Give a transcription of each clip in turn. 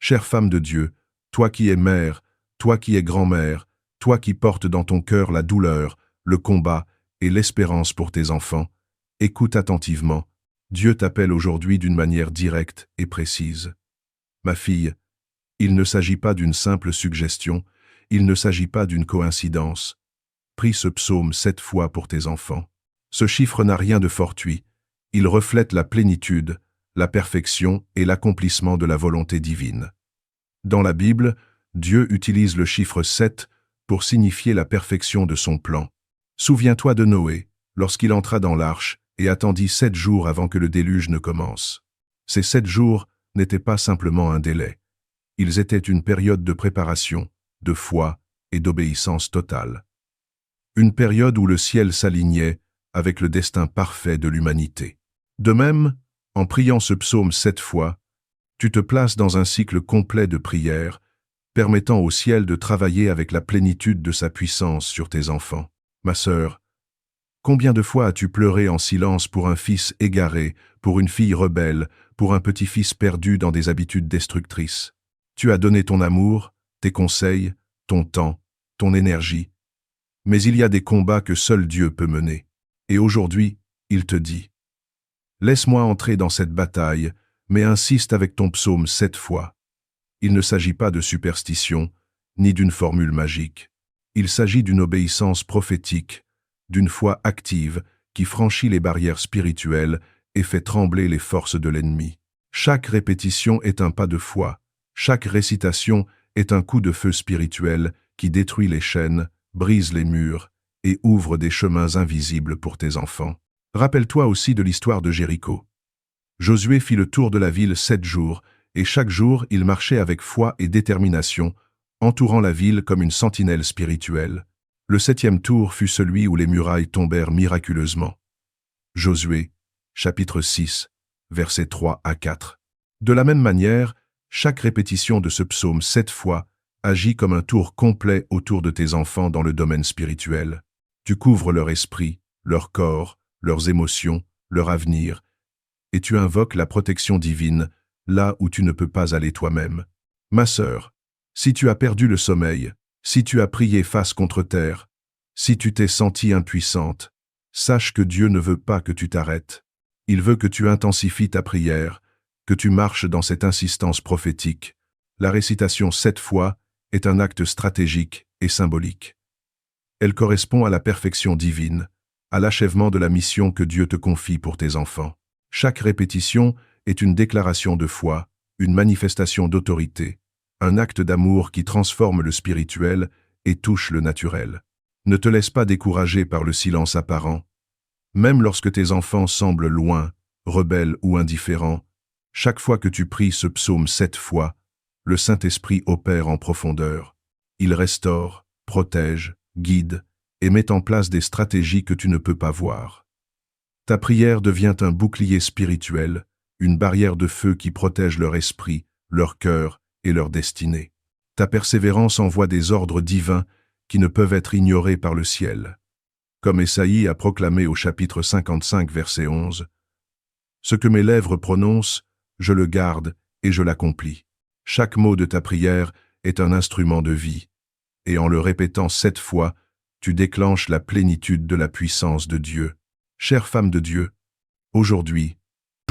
Chère femme de Dieu, toi qui es mère, toi qui es grand-mère, toi qui portes dans ton cœur la douleur, le combat et l'espérance pour tes enfants, écoute attentivement. Dieu t'appelle aujourd'hui d'une manière directe et précise. Ma fille, il ne s'agit pas d'une simple suggestion, il ne s'agit pas d'une coïncidence. Prie ce psaume 7 fois pour tes enfants. Ce chiffre n'a rien de fortuit. Il reflète la plénitude, la perfection et l'accomplissement de la volonté divine. Dans la Bible, Dieu utilise le chiffre 7 pour signifier la perfection de son plan. Souviens-toi de Noé, lorsqu'il entra dans l'arche et attendit 7 jours avant que le déluge ne commence. Ces 7 jours n'étaient pas simplement un délai. Ils étaient une période de préparation, de foi et d'obéissance totale. Une période où le ciel s'alignait avec le destin parfait de l'humanité. De même, en priant ce psaume 7 fois, tu te places dans un cycle complet de prières, permettant au ciel de travailler avec la plénitude de sa puissance sur tes enfants. Ma sœur, combien de fois as-tu pleuré en silence pour un fils égaré, pour une fille rebelle, pour un petit-fils perdu dans des habitudes destructrices? Tu as donné ton amour, tes conseils, ton temps, ton énergie. Mais il y a des combats que seul Dieu peut mener. Et aujourd'hui, il te dit, « Laisse-moi entrer dans cette bataille, mais insiste avec ton psaume 7 fois. » Il ne s'agit pas de superstition, ni d'une formule magique. Il s'agit d'une obéissance prophétique, d'une foi active qui franchit les barrières spirituelles et fait trembler les forces de l'ennemi. Chaque répétition est un pas de foi, chaque récitation est un coup de feu spirituel qui détruit les chaînes, brise les murs et ouvre des chemins invisibles pour tes enfants. Rappelle-toi aussi de l'histoire de Jéricho. Josué fit le tour de la ville 7 jours, et chaque jour il marchait avec foi et détermination, entourant la ville comme une sentinelle spirituelle. Le 7e tour fut celui où les murailles tombèrent miraculeusement. Josué, chapitre 6, versets 3 à 4. De la même manière, chaque répétition de ce psaume 7 fois agit comme un tour complet autour de tes enfants dans le domaine spirituel. Tu couvres leur esprit, leur corps, leurs émotions, leur avenir, et tu invoques la protection divine là où tu ne peux pas aller toi-même. Ma sœur, si tu as perdu le sommeil, si tu as prié face contre terre, si tu t'es sentie impuissante, sache que Dieu ne veut pas que tu t'arrêtes. Il veut que tu intensifies ta prière, que tu marches dans cette insistance prophétique. La récitation 7 fois est un acte stratégique et symbolique. Elle correspond à la perfection divine, à l'achèvement de la mission que Dieu te confie pour tes enfants. Chaque répétition est une déclaration de foi, une manifestation d'autorité, un acte d'amour qui transforme le spirituel et touche le naturel. Ne te laisse pas décourager par le silence apparent. Même lorsque tes enfants semblent loin, rebelles ou indifférents, chaque fois que tu pries ce psaume 7 fois, le Saint-Esprit opère en profondeur. Il restaure, protège, guide et met en place des stratégies que tu ne peux pas voir. Ta prière devient un bouclier spirituel, une barrière de feu qui protège leur esprit, leur cœur et leur destinée. Ta persévérance envoie des ordres divins qui ne peuvent être ignorés par le ciel. Comme Ésaïe a proclamé au chapitre 55, verset 11, « Ce que mes lèvres prononcent, je le garde et je l'accomplis. » Chaque mot de ta prière est un instrument de vie, et en le répétant 7 fois, tu déclenches la plénitude de la puissance de Dieu. Chère femme de Dieu, aujourd'hui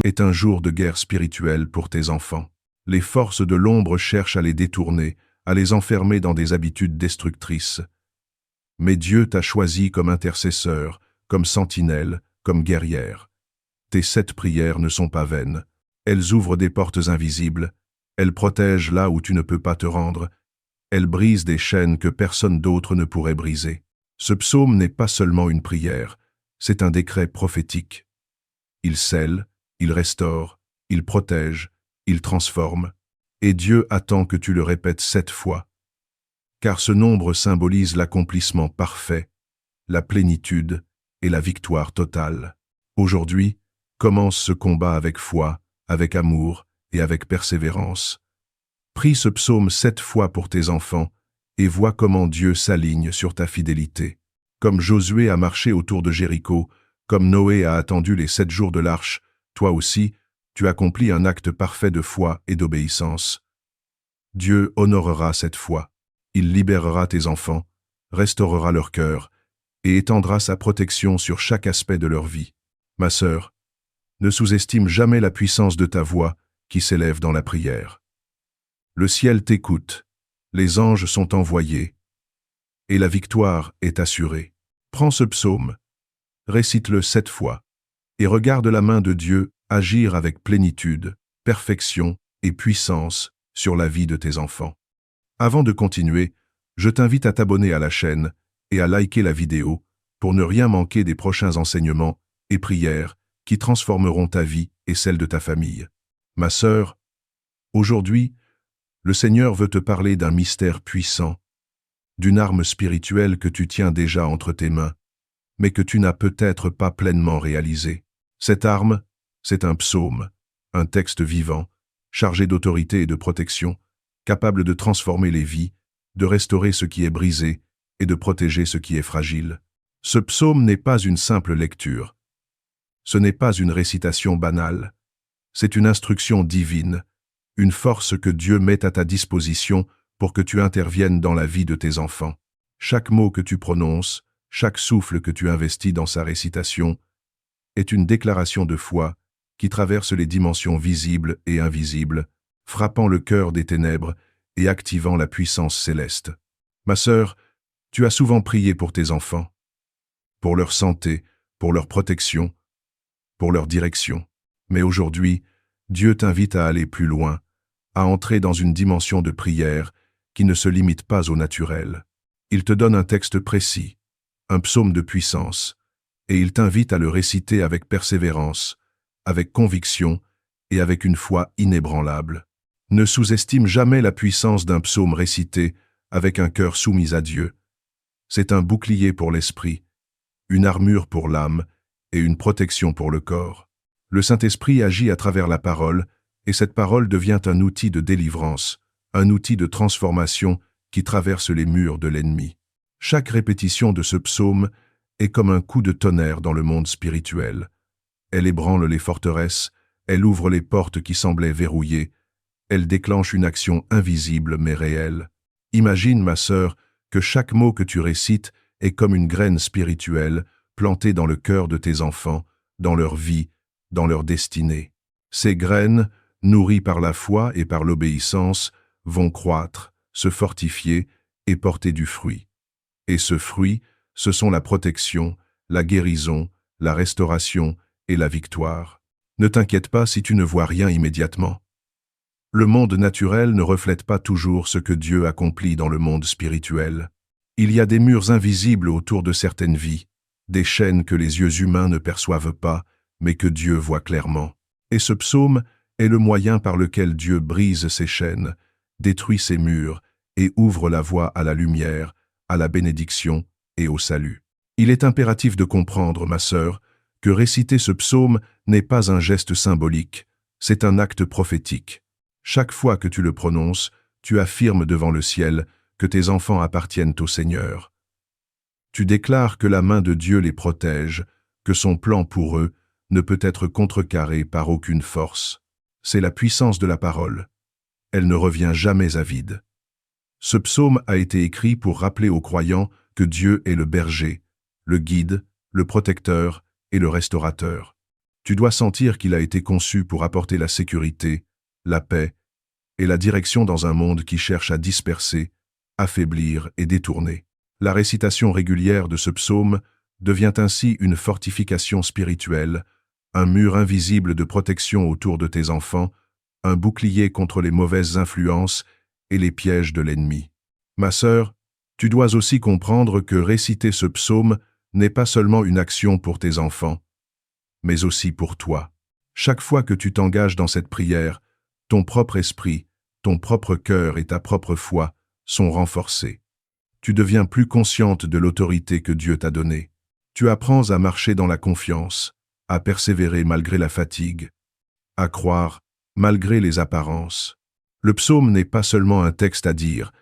est un jour de guerre spirituelle pour tes enfants. Les forces de l'ombre cherchent à les détourner, à les enfermer dans des habitudes destructrices. Mais Dieu t'a choisi comme intercesseur, comme sentinelle, comme guerrière. Tes 7 prières ne sont pas vaines. Elles ouvrent des portes invisibles, elles protègent là où tu ne peux pas te rendre, elles brisent des chaînes que personne d'autre ne pourrait briser. Ce psaume n'est pas seulement une prière, c'est un décret prophétique. Il scelle, il restaure, il protège, il transforme, et Dieu attend que tu le répètes 7 fois. Car ce nombre symbolise l'accomplissement parfait, la plénitude et la victoire totale. Aujourd'hui, commence ce combat avec foi, avec amour et avec persévérance. Prie ce psaume 7 fois pour tes enfants et vois comment Dieu s'aligne sur ta fidélité. Comme Josué a marché autour de Jéricho, comme Noé a attendu les 7 jours de l'arche, toi aussi, tu accomplis un acte parfait de foi et d'obéissance. Dieu honorera cette foi. Il libérera tes enfants, restaurera leur cœur et étendra sa protection sur chaque aspect de leur vie. Ma sœur, ne sous-estime jamais la puissance de ta voix qui s'élève dans la prière. Le ciel t'écoute, les anges sont envoyés, et la victoire est assurée. Prends ce psaume, récite-le 7 fois, et regarde la main de Dieu agir avec plénitude, perfection et puissance sur la vie de tes enfants. Avant de continuer, je t'invite à t'abonner à la chaîne et à liker la vidéo pour ne rien manquer des prochains enseignements et prières qui transformeront ta vie et celle de ta famille. Ma sœur, aujourd'hui, le Seigneur veut te parler d'un mystère puissant, d'une arme spirituelle que tu tiens déjà entre tes mains, mais que tu n'as peut-être pas pleinement réalisée. Cette arme, c'est un psaume, un texte vivant, chargé d'autorité et de protection, capable de transformer les vies, de restaurer ce qui est brisé et de protéger ce qui est fragile. Ce psaume n'est pas une simple lecture. Ce n'est pas une récitation banale. C'est une instruction divine, une force que Dieu met à ta disposition pour que tu interviennes dans la vie de tes enfants. Chaque mot que tu prononces, chaque souffle que tu investis dans sa récitation, est une déclaration de foi qui traverse les dimensions visibles et invisibles, frappant le cœur des ténèbres et activant la puissance céleste. Ma sœur, tu as souvent prié pour tes enfants, pour leur santé, pour leur protection, pour leur direction. Mais aujourd'hui, Dieu t'invite à aller plus loin, à entrer dans une dimension de prière qui ne se limite pas au naturel. Il te donne un texte précis, un psaume de puissance, et il t'invite à le réciter avec persévérance, avec conviction et avec une foi inébranlable. Ne sous-estime jamais la puissance d'un psaume récité avec un cœur soumis à Dieu. C'est un bouclier pour l'esprit, une armure pour l'âme et une protection pour le corps. Le Saint-Esprit agit à travers la parole, et cette parole devient un outil de délivrance, un outil de transformation qui traverse les murs de l'ennemi. Chaque répétition de ce psaume est comme un coup de tonnerre dans le monde spirituel. Elle ébranle les forteresses, elle ouvre les portes qui semblaient verrouillées, elle déclenche une action invisible mais réelle. Imagine, ma sœur, que chaque mot que tu récites est comme une graine spirituelle plantée dans le cœur de tes enfants, dans leur vie, dans leur destinée. Ces graines, nourries par la foi et par l'obéissance, vont croître, se fortifier et porter du fruit. Et ce fruit, ce sont la protection, la guérison, la restauration et la victoire. Ne t'inquiète pas si tu ne vois rien immédiatement. Le monde naturel ne reflète pas toujours ce que Dieu accomplit dans le monde spirituel. Il y a des murs invisibles autour de certaines vies, des chaînes que les yeux humains ne perçoivent pas, mais que Dieu voit clairement. Et ce psaume est le moyen par lequel Dieu brise ces chaînes, détruit ces murs et ouvre la voie à la lumière, à la bénédiction et au salut. Il est impératif de comprendre, ma sœur, que réciter ce psaume n'est pas un geste symbolique, c'est un acte prophétique. Chaque fois que tu le prononces, tu affirmes devant le ciel que tes enfants appartiennent au Seigneur. Tu déclares que la main de Dieu les protège, que son plan pour eux ne peut être contrecarré par aucune force. C'est la puissance de la parole. Elle ne revient jamais à vide. Ce psaume a été écrit pour rappeler aux croyants que Dieu est le berger, le guide, le protecteur et le restaurateur. Tu dois sentir qu'il a été conçu pour apporter la sécurité, la paix et la direction dans un monde qui cherche à disperser, affaiblir et détourner. La récitation régulière de ce psaume devient ainsi une fortification spirituelle, un mur invisible de protection autour de tes enfants, un bouclier contre les mauvaises influences et les pièges de l'ennemi. Ma sœur, tu dois aussi comprendre que réciter ce psaume n'est pas seulement une action pour tes enfants, mais aussi pour toi. Chaque fois que tu t'engages dans cette prière, ton propre esprit, ton propre cœur et ta propre foi sont renforcés. Tu deviens plus consciente de l'autorité que Dieu t'a donnée. Tu apprends à marcher dans la confiance, à persévérer malgré la fatigue, à croire malgré les apparences. Le psaume n'est pas seulement un texte à dire,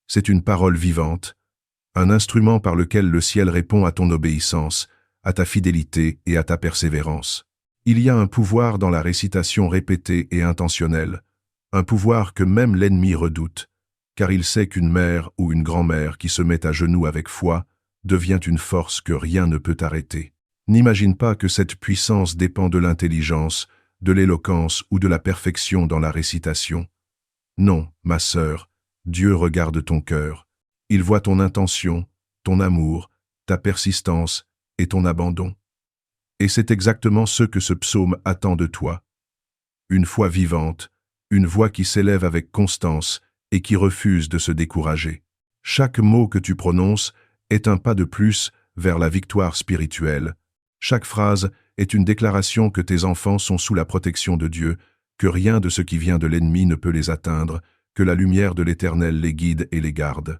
c'est une parole vivante, un instrument par lequel le ciel répond à ton obéissance, à ta fidélité et à ta persévérance. Il y a un pouvoir dans la récitation répétée et intentionnelle, un pouvoir que même l'ennemi redoute, car il sait qu'une mère ou une grand-mère qui se met à genoux avec foi devient une force que rien ne peut arrêter. N'imagine pas que cette puissance dépend de l'intelligence, de l'éloquence ou de la perfection dans la récitation. Non, ma sœur, Dieu regarde ton cœur. Il voit ton intention, ton amour, ta persistance et ton abandon. Et c'est exactement ce que ce psaume attend de toi. Une foi vivante, une voix qui s'élève avec constance et qui refuse de se décourager. Chaque mot que tu prononces est un pas de plus vers la victoire spirituelle. Chaque phrase est une déclaration que tes enfants sont sous la protection de Dieu, que rien de ce qui vient de l'ennemi ne peut les atteindre, que la lumière de l'Éternel les guide et les garde.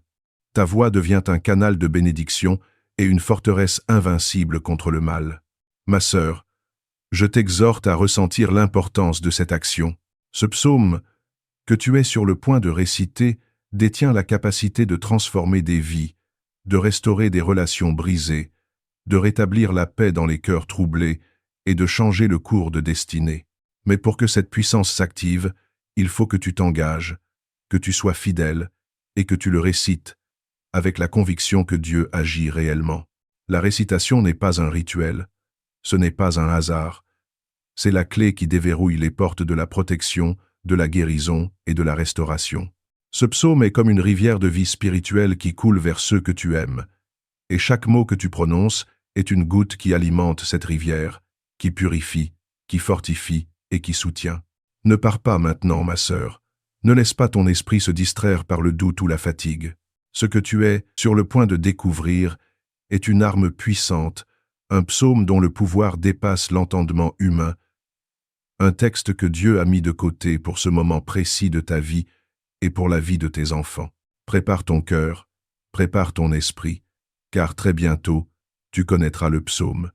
Ta voix devient un canal de bénédiction et une forteresse invincible contre le mal. Ma sœur, je t'exhorte à ressentir l'importance de cette action. Ce psaume que tu es sur le point de réciter détient la capacité de transformer des vies, de restaurer des relations brisées, de rétablir la paix dans les cœurs troublés et de changer le cours de destinée. Mais pour que cette puissance s'active, il faut que tu t'engages, que tu sois fidèle et que tu le récites avec la conviction que Dieu agit réellement. La récitation n'est pas un rituel, ce n'est pas un hasard, c'est la clé qui déverrouille les portes de la protection, de la guérison et de la restauration. Ce psaume est comme une rivière de vie spirituelle qui coule vers ceux que tu aimes, et chaque mot que tu prononces est une goutte qui alimente cette rivière, qui purifie, qui fortifie et qui soutient. Ne pars pas maintenant, ma sœur. Ne laisse pas ton esprit se distraire par le doute ou la fatigue. Ce que tu es sur le point de découvrir est une arme puissante, un psaume dont le pouvoir dépasse l'entendement humain, un texte que Dieu a mis de côté pour ce moment précis de ta vie et pour la vie de tes enfants. Prépare ton cœur, prépare ton esprit, car très bientôt, tu connaîtras le psaume.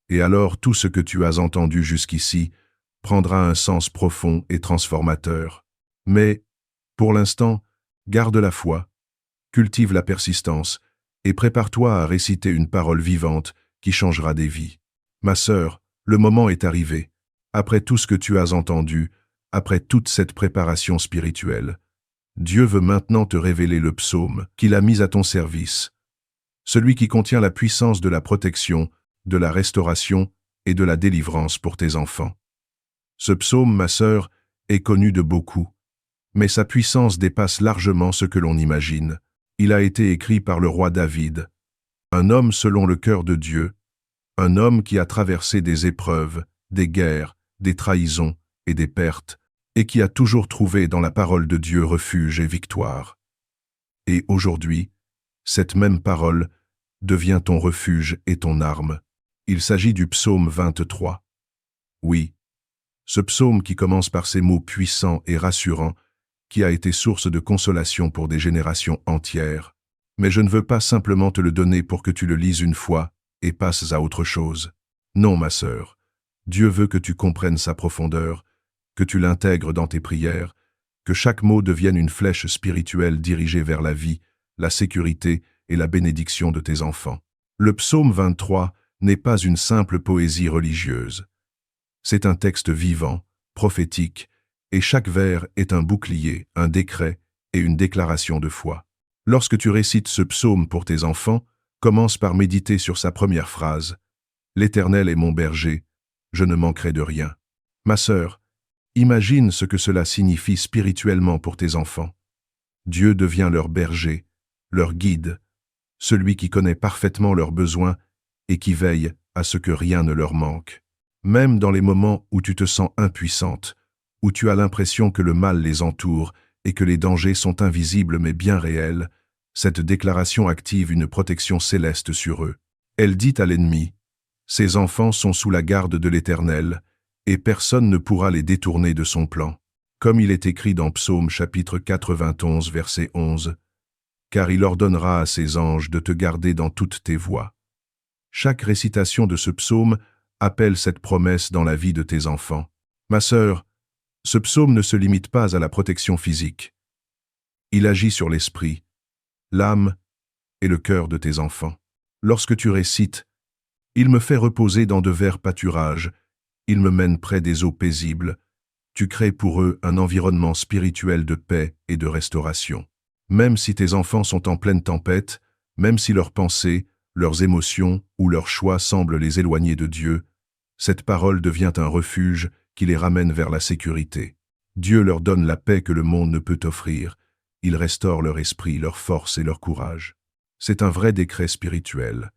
Et alors tout ce que tu as entendu jusqu'ici prendra un sens profond et transformateur. Mais, pour l'instant, garde la foi, cultive la persistance et prépare-toi à réciter une parole vivante qui changera des vies. Ma sœur, le moment est arrivé. Après tout ce que tu as entendu, après toute cette préparation spirituelle, Dieu veut maintenant te révéler le psaume qu'il a mis à ton service, celui qui contient la puissance de la protection, de la restauration et de la délivrance pour tes enfants. Ce psaume, ma sœur, est connu de beaucoup, mais sa puissance dépasse largement ce que l'on imagine. Il a été écrit par le roi David, un homme selon le cœur de Dieu, un homme qui a traversé des épreuves, des guerres, des trahisons et des pertes, et qui a toujours trouvé dans la parole de Dieu refuge et victoire. Et aujourd'hui, cette même parole devient ton refuge et ton arme. Il s'agit du psaume 23. Oui, ce psaume qui commence par ces mots puissants et rassurants, qui a été source de consolation pour des générations entières. Mais je ne veux pas simplement te le donner pour que tu le lises une fois et passes à autre chose. Non, ma sœur, Dieu veut que tu comprennes sa profondeur, que tu l'intègres dans tes prières, que chaque mot devienne une flèche spirituelle dirigée vers la vie, la sécurité et la bénédiction de tes enfants. Le psaume 23 n'est pas une simple poésie religieuse. C'est un texte vivant, prophétique, et chaque vers est un bouclier, un décret et une déclaration de foi. Lorsque tu récites ce psaume pour tes enfants, commence par méditer sur sa première phrase. « L'Éternel est mon berger, je ne manquerai de rien. » Ma sœur, imagine ce que cela signifie spirituellement pour tes enfants. Dieu devient leur berger, leur guide, celui qui connaît parfaitement leurs besoins et qui veille à ce que rien ne leur manque. Même dans les moments où tu te sens impuissante, où tu as l'impression que le mal les entoure et que les dangers sont invisibles mais bien réels, cette déclaration active une protection céleste sur eux. Elle dit à l'ennemi, « Ces enfants sont sous la garde de l'Éternel, et personne ne pourra les détourner de son plan. » Comme il est écrit dans Psaume chapitre 91 verset 11, « Car il ordonnera à ses anges de te garder dans toutes tes voies. » Chaque récitation de ce psaume appelle cette promesse dans la vie de tes enfants. Ma sœur, ce psaume ne se limite pas à la protection physique. Il agit sur l'esprit, l'âme et le cœur de tes enfants. Lorsque tu récites, « Il me fait reposer dans de verts pâturages, il me mène près des eaux paisibles, Tu crées pour eux un environnement spirituel de paix et de restauration. Même si tes enfants sont en pleine tempête, même si leurs pensées, leurs émotions ou leurs choix semblent les éloigner de Dieu, cette parole devient un refuge qui les ramène vers la sécurité. Dieu leur donne la paix que le monde ne peut offrir. Il restaure leur esprit, leur force et leur courage. C'est un vrai décret spirituel.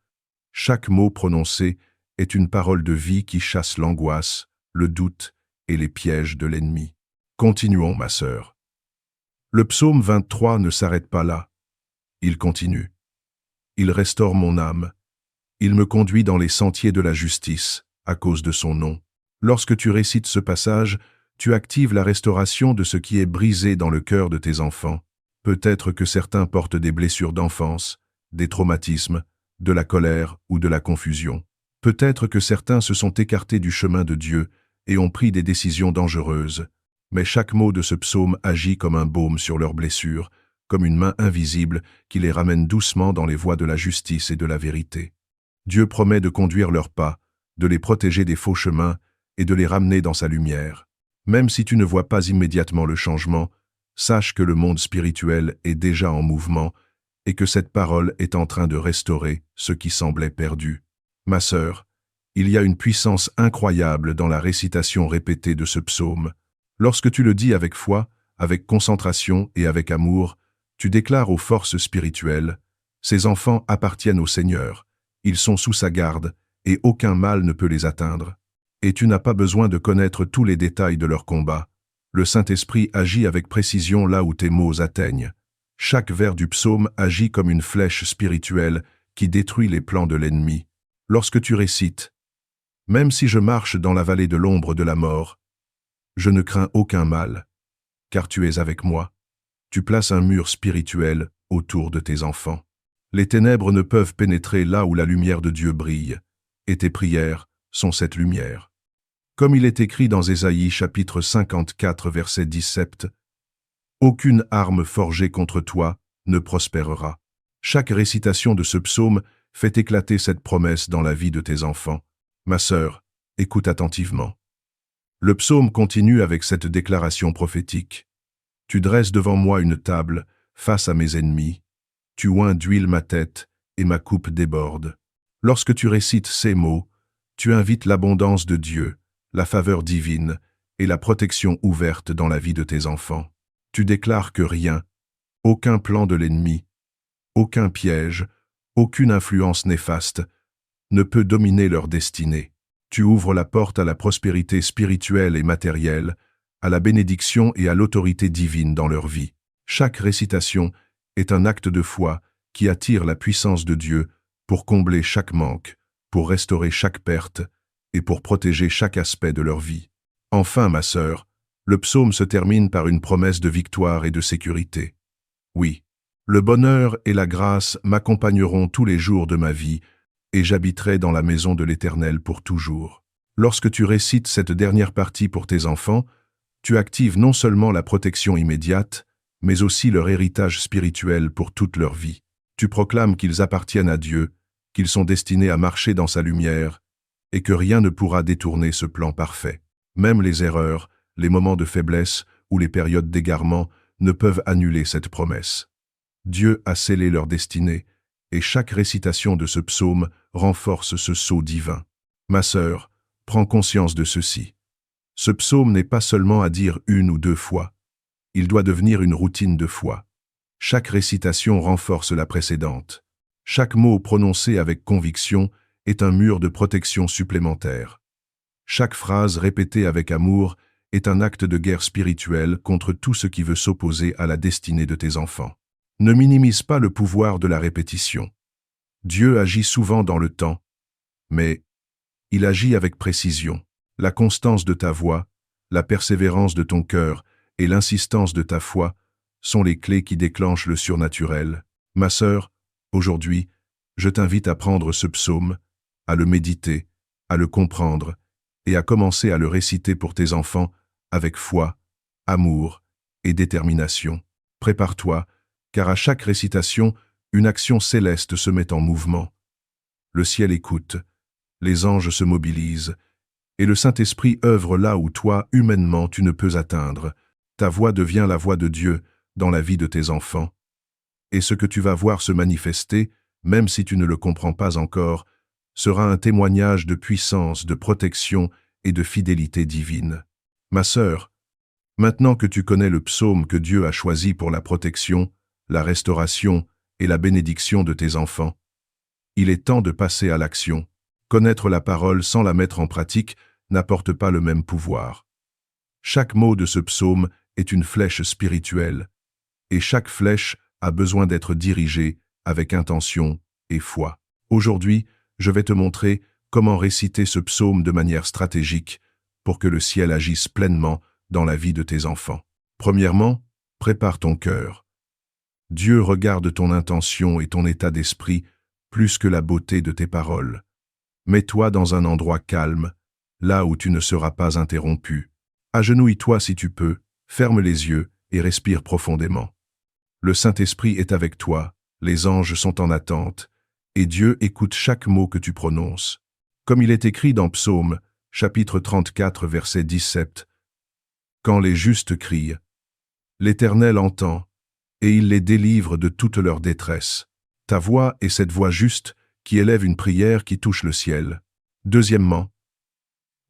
Chaque mot prononcé est une parole de vie qui chasse l'angoisse, le doute et les pièges de l'ennemi. Continuons, ma sœur. Le psaume 23 ne s'arrête pas là. Il continue. Il restaure mon âme. Il me conduit dans les sentiers de la justice, à cause de son nom. Lorsque tu récites ce passage, tu actives la restauration de ce qui est brisé dans le cœur de tes enfants. Peut-être que certains portent des blessures d'enfance, des traumatismes, de la colère ou de la confusion. Peut-être que certains se sont écartés du chemin de Dieu et ont pris des décisions dangereuses. Mais chaque mot de ce psaume agit comme un baume sur leurs blessures, comme une main invisible qui les ramène doucement dans les voies de la justice et de la vérité. Dieu promet de conduire leurs pas, de les protéger des faux chemins et de les ramener dans sa lumière. Même si tu ne vois pas immédiatement le changement, sache que le monde spirituel est déjà en mouvement et que cette parole est en train de restaurer ce qui semblait perdu. Ma sœur, il y a une puissance incroyable dans la récitation répétée de ce psaume. Lorsque tu le dis avec foi, avec concentration et avec amour, tu déclares aux forces spirituelles, « Ces enfants appartiennent au Seigneur, ils sont sous sa garde, et aucun mal ne peut les atteindre. » Et tu n'as pas besoin de connaître tous les détails de leur combat. Le Saint-Esprit agit avec précision là où tes mots atteignent. Chaque vers du psaume agit comme une flèche spirituelle qui détruit les plans de l'ennemi. Lorsque tu récites, « Même si je marche dans la vallée de l'ombre de la mort, je ne crains aucun mal, car tu es avec moi. » Tu places un mur spirituel autour de tes enfants. Les ténèbres ne peuvent pénétrer là où la lumière de Dieu brille, et tes prières sont cette lumière. Comme il est écrit dans Ésaïe chapitre 54 verset 17, « Aucune arme forgée contre toi ne prospérera. » Chaque récitation de ce psaume fait éclater cette promesse dans la vie de tes enfants. Ma sœur, écoute attentivement. Le psaume continue avec cette déclaration prophétique. « Tu dresses devant moi une table, face à mes ennemis. Tu oins d'huile ma tête, et ma coupe déborde. » Lorsque tu récites ces mots, tu invites l'abondance de Dieu, la faveur divine et la protection ouverte dans la vie de tes enfants. Tu déclares que rien, aucun plan de l'ennemi, aucun piège, aucune influence néfaste ne peut dominer leur destinée. Tu ouvres la porte à la prospérité spirituelle et matérielle, à la bénédiction et à l'autorité divine dans leur vie. Chaque récitation est un acte de foi qui attire la puissance de Dieu pour combler chaque manque, pour restaurer chaque perte et pour protéger chaque aspect de leur vie. Enfin, ma sœur, le psaume se termine par une promesse de victoire et de sécurité. Oui, le bonheur et la grâce m'accompagneront tous les jours de ma vie et j'habiterai dans la maison de l'Éternel pour toujours. Lorsque tu récites cette dernière partie pour tes enfants, tu actives non seulement la protection immédiate, mais aussi leur héritage spirituel pour toute leur vie. Tu proclames qu'ils appartiennent à Dieu, qu'ils sont destinés à marcher dans sa lumière, et que rien ne pourra détourner ce plan parfait. Même les erreurs, les moments de faiblesse ou les périodes d'égarement ne peuvent annuler cette promesse. Dieu a scellé leur destinée, et chaque récitation de ce psaume renforce ce sceau divin. Ma sœur, prends conscience de ceci. Ce psaume n'est pas seulement à dire une ou deux fois. Il doit devenir une routine de foi. Chaque récitation renforce la précédente. Chaque mot prononcé avec conviction est un mur de protection supplémentaire. Chaque phrase répétée avec amour est un acte de guerre spirituelle contre tout ce qui veut s'opposer à la destinée de tes enfants. Ne minimise pas le pouvoir de la répétition. Dieu agit souvent dans le temps, mais il agit avec précision. La constance de ta voix, la persévérance de ton cœur et l'insistance de ta foi sont les clés qui déclenchent le surnaturel. Ma sœur, aujourd'hui, je t'invite à prendre ce psaume, à le méditer, à le comprendre et à commencer à le réciter pour tes enfants avec foi, amour et détermination. Prépare-toi, car à chaque récitation, une action céleste se met en mouvement. Le ciel écoute, les anges se mobilisent, Et le Saint-Esprit œuvre là où toi, humainement, tu ne peux atteindre. Ta voix devient la voix de Dieu dans la vie de tes enfants. Et ce que tu vas voir se manifester, même si tu ne le comprends pas encore, sera un témoignage de puissance, de protection et de fidélité divine. Ma sœur, maintenant que tu connais le psaume que Dieu a choisi pour la protection, la restauration et la bénédiction de tes enfants, il est temps de passer à l'action. Connaître la parole sans la mettre en pratique n'apporte pas le même pouvoir. Chaque mot de ce psaume est une flèche spirituelle, et chaque flèche a besoin d'être dirigée avec intention et foi. Aujourd'hui, je vais te montrer comment réciter ce psaume de manière stratégique pour que le ciel agisse pleinement dans la vie de tes enfants. Premièrement, prépare ton cœur. Dieu regarde ton intention et ton état d'esprit plus que la beauté de tes paroles. Mets-toi dans un endroit calme, là où tu ne seras pas interrompu. Agenouille-toi si tu peux, ferme les yeux et respire profondément. Le Saint-Esprit est avec toi, les anges sont en attente, et Dieu écoute chaque mot que tu prononces. Comme il est écrit dans Psaume, chapitre 34, verset 17, « Quand les justes crient, l'Éternel entend, et il les délivre de toute leur détresse. » Ta voix est cette voix juste qui élève une prière qui touche le ciel. Deuxièmement,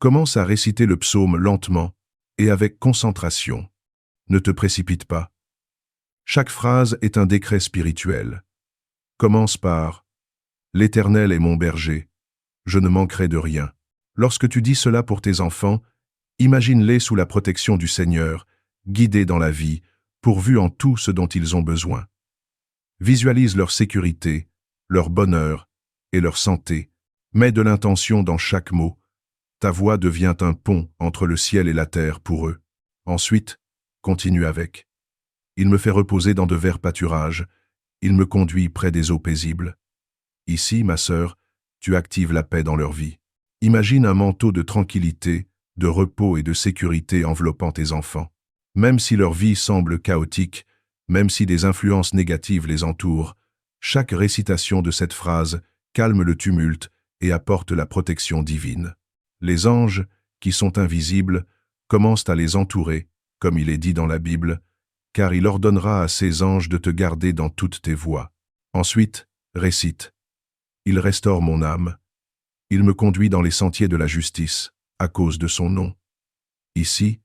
commence à réciter le psaume lentement et avec concentration. Ne te précipite pas. Chaque phrase est un décret spirituel. Commence par « L'Éternel est mon berger, je ne manquerai de rien ». Lorsque tu dis cela pour tes enfants, imagine-les sous la protection du Seigneur, guidés dans la vie, pourvus en tout ce dont ils ont besoin. Visualise leur sécurité, leur bonheur et leur santé. Mets de l'intention dans chaque mot. Ta voix devient un pont entre le ciel et la terre pour eux. Ensuite, continue avec. Il me fait reposer dans de verts pâturages. Il me conduit près des eaux paisibles. Ici, ma sœur, tu actives la paix dans leur vie. Imagine un manteau de tranquillité, de repos et de sécurité enveloppant tes enfants. Même si leur vie semble chaotique, même si des influences négatives les entourent, chaque récitation de cette phrase calme le tumulte et apporte la protection divine. Les anges, qui sont invisibles, commencent à les entourer, comme il est dit dans la Bible, car il ordonnera à ses anges de te garder dans toutes tes voies. Ensuite, récite. Il restaure mon âme. Il me conduit dans les sentiers de la justice, à cause de son nom. Ici,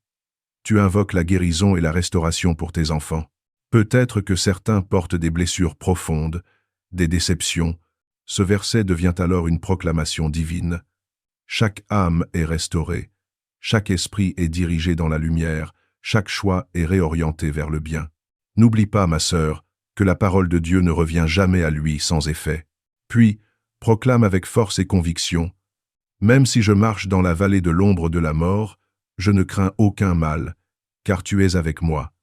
tu invoques la guérison et la restauration pour tes enfants. Peut-être que certains portent des blessures profondes, des déceptions. Ce verset devient alors une proclamation divine. Chaque âme est restaurée, chaque esprit est dirigé dans la lumière, chaque choix est réorienté vers le bien. N'oublie pas, ma sœur, que la parole de Dieu ne revient jamais à lui sans effet. Puis, proclame avec force et conviction, « Même si je marche dans la vallée de l'ombre de la mort, je ne crains aucun mal, car tu es avec moi.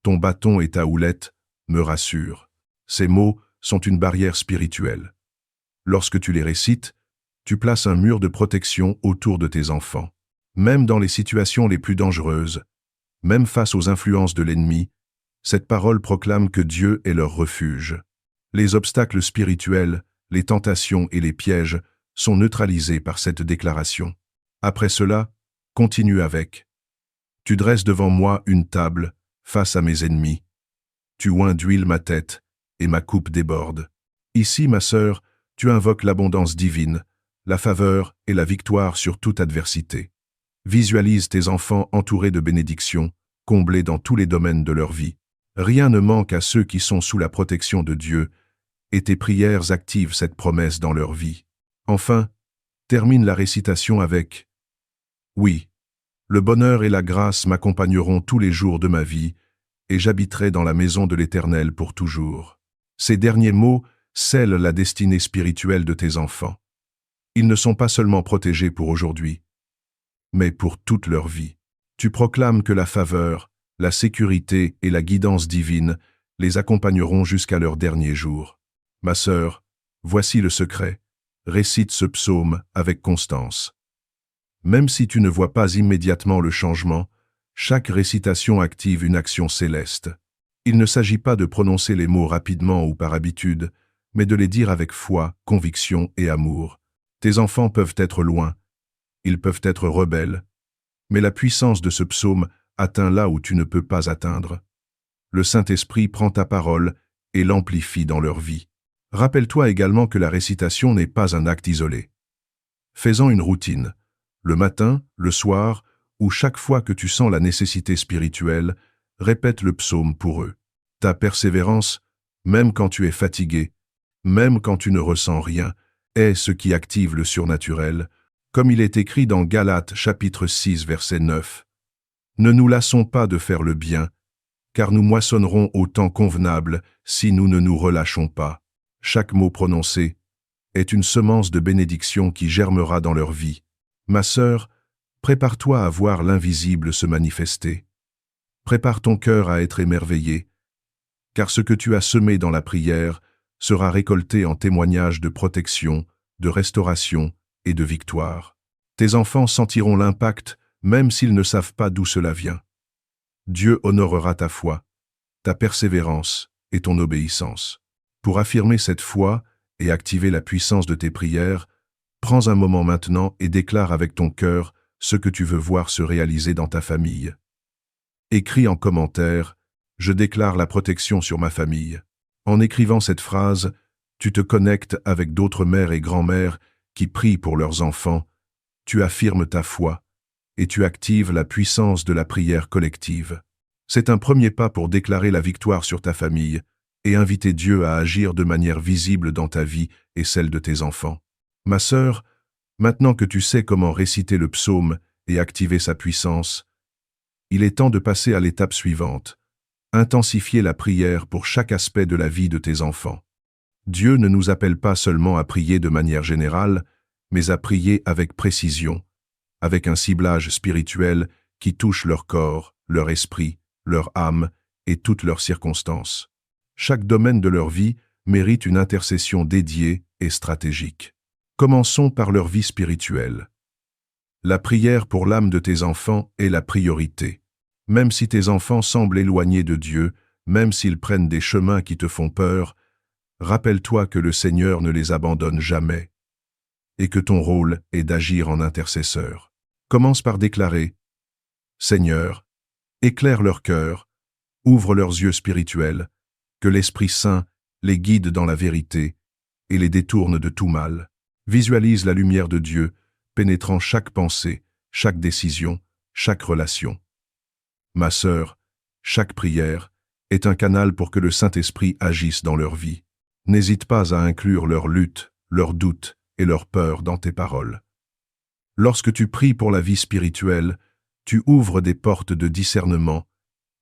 Ton bâton et ta houlette me rassurent. » Ces mots sont une barrière spirituelle. Lorsque tu les récites, tu places un mur de protection autour de tes enfants. Même dans les situations les plus dangereuses, même face aux influences de l'ennemi, cette parole proclame que Dieu est leur refuge. Les obstacles spirituels, les tentations et les pièges sont neutralisés par cette déclaration. Après cela, continue avec. Tu dresses devant moi une table, face à mes ennemis. Tu oins d'huile ma tête, et ma coupe déborde. Ici, ma sœur, tu invoques l'abondance divine, la faveur et la victoire sur toute adversité. Visualise tes enfants entourés de bénédictions, comblés dans tous les domaines de leur vie. Rien ne manque à ceux qui sont sous la protection de Dieu, et tes prières activent cette promesse dans leur vie. Enfin, termine la récitation avec « Oui, le bonheur et la grâce m'accompagneront tous les jours de ma vie, et j'habiterai dans la maison de l'Éternel pour toujours. » Ces derniers mots scellent la destinée spirituelle de tes enfants. Ils ne sont pas seulement protégés pour aujourd'hui, mais pour toute leur vie. Tu proclames que la faveur, la sécurité et la guidance divine les accompagneront jusqu'à leur dernier jour. Ma sœur, voici le secret. Récite ce psaume avec constance. Même si tu ne vois pas immédiatement le changement, chaque récitation active une action céleste. Il ne s'agit pas de prononcer les mots rapidement ou par habitude, mais de les dire avec foi, conviction et amour. Tes enfants peuvent être loin, ils peuvent être rebelles, mais la puissance de ce psaume atteint là où tu ne peux pas atteindre. Le Saint-Esprit prend ta parole et l'amplifie dans leur vie. Rappelle-toi également que la récitation n'est pas un acte isolé. Fais-en une routine, le matin, le soir, ou chaque fois que tu sens la nécessité spirituelle, répète le psaume pour eux. Ta persévérance, même quand tu es fatigué, même quand tu ne ressens rien, est ce qui active le surnaturel, comme il est écrit dans Galates chapitre 6 verset 9. Ne nous lassons pas de faire le bien, car nous moissonnerons au temps convenable si nous ne nous relâchons pas. Chaque mot prononcé est une semence de bénédiction qui germera dans leur vie. Ma sœur, prépare-toi à voir l'invisible se manifester. Prépare ton cœur à être émerveillé, car ce que tu as semé dans la prière sera récolté en témoignage de protection, de restauration et de victoire. Tes enfants sentiront l'impact, même s'ils ne savent pas d'où cela vient. Dieu honorera ta foi, ta persévérance et ton obéissance. Pour affirmer cette foi et activer la puissance de tes prières, prends un moment maintenant et déclare avec ton cœur ce que tu veux voir se réaliser dans ta famille. Écris en commentaire « Je déclare la protection sur ma famille ». En écrivant cette phrase, tu te connectes avec d'autres mères et grands-mères qui prient pour leurs enfants, tu affirmes ta foi et tu actives la puissance de la prière collective. C'est un premier pas pour déclarer la victoire sur ta famille et inviter Dieu à agir de manière visible dans ta vie et celle de tes enfants. Ma sœur, maintenant que tu sais comment réciter le psaume et activer sa puissance, il est temps de passer à l'étape suivante, intensifier la prière pour chaque aspect de la vie de tes enfants. Dieu ne nous appelle pas seulement à prier de manière générale, mais à prier avec précision, avec un ciblage spirituel qui touche leur corps, leur esprit, leur âme et toutes leurs circonstances. Chaque domaine de leur vie mérite une intercession dédiée et stratégique. Commençons par leur vie spirituelle. La prière pour l'âme de tes enfants est la priorité. Même si tes enfants semblent éloignés de Dieu, même s'ils prennent des chemins qui te font peur, rappelle-toi que le Seigneur ne les abandonne jamais et que ton rôle est d'agir en intercesseur. Commence par déclarer « Seigneur, éclaire leur cœur, ouvre leurs yeux spirituels, que l'Esprit Saint les guide dans la vérité et les détourne de tout mal. Visualise la lumière de Dieu pénétrant chaque pensée, chaque décision, chaque relation. Ma sœur, chaque prière est un canal pour que le Saint-Esprit agisse dans leur vie. N'hésite pas à inclure leurs luttes, leurs doutes et leurs peurs dans tes paroles. Lorsque tu pries pour la vie spirituelle, tu ouvres des portes de discernement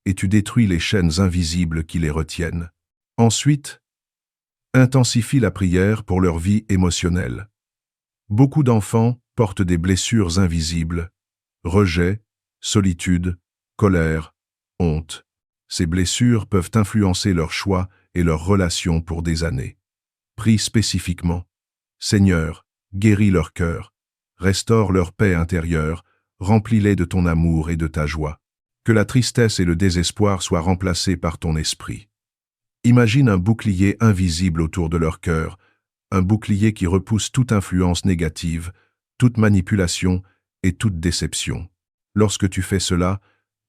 et tu détruis les chaînes invisibles qui les retiennent. Ensuite, intensifie la prière pour leur vie émotionnelle. Beaucoup d'enfants portent des blessures invisibles, rejet, solitude, colère, honte. Ces blessures peuvent influencer leurs choix et leurs relations pour des années. Prie spécifiquement. Seigneur, guéris leur cœur, restaure leur paix intérieure, remplis-les de ton amour et de ta joie. Que la tristesse et le désespoir soient remplacés par ton esprit. Imagine un bouclier invisible autour de leur cœur, un bouclier qui repousse toute influence négative, toute manipulation et toute déception. Lorsque tu fais cela,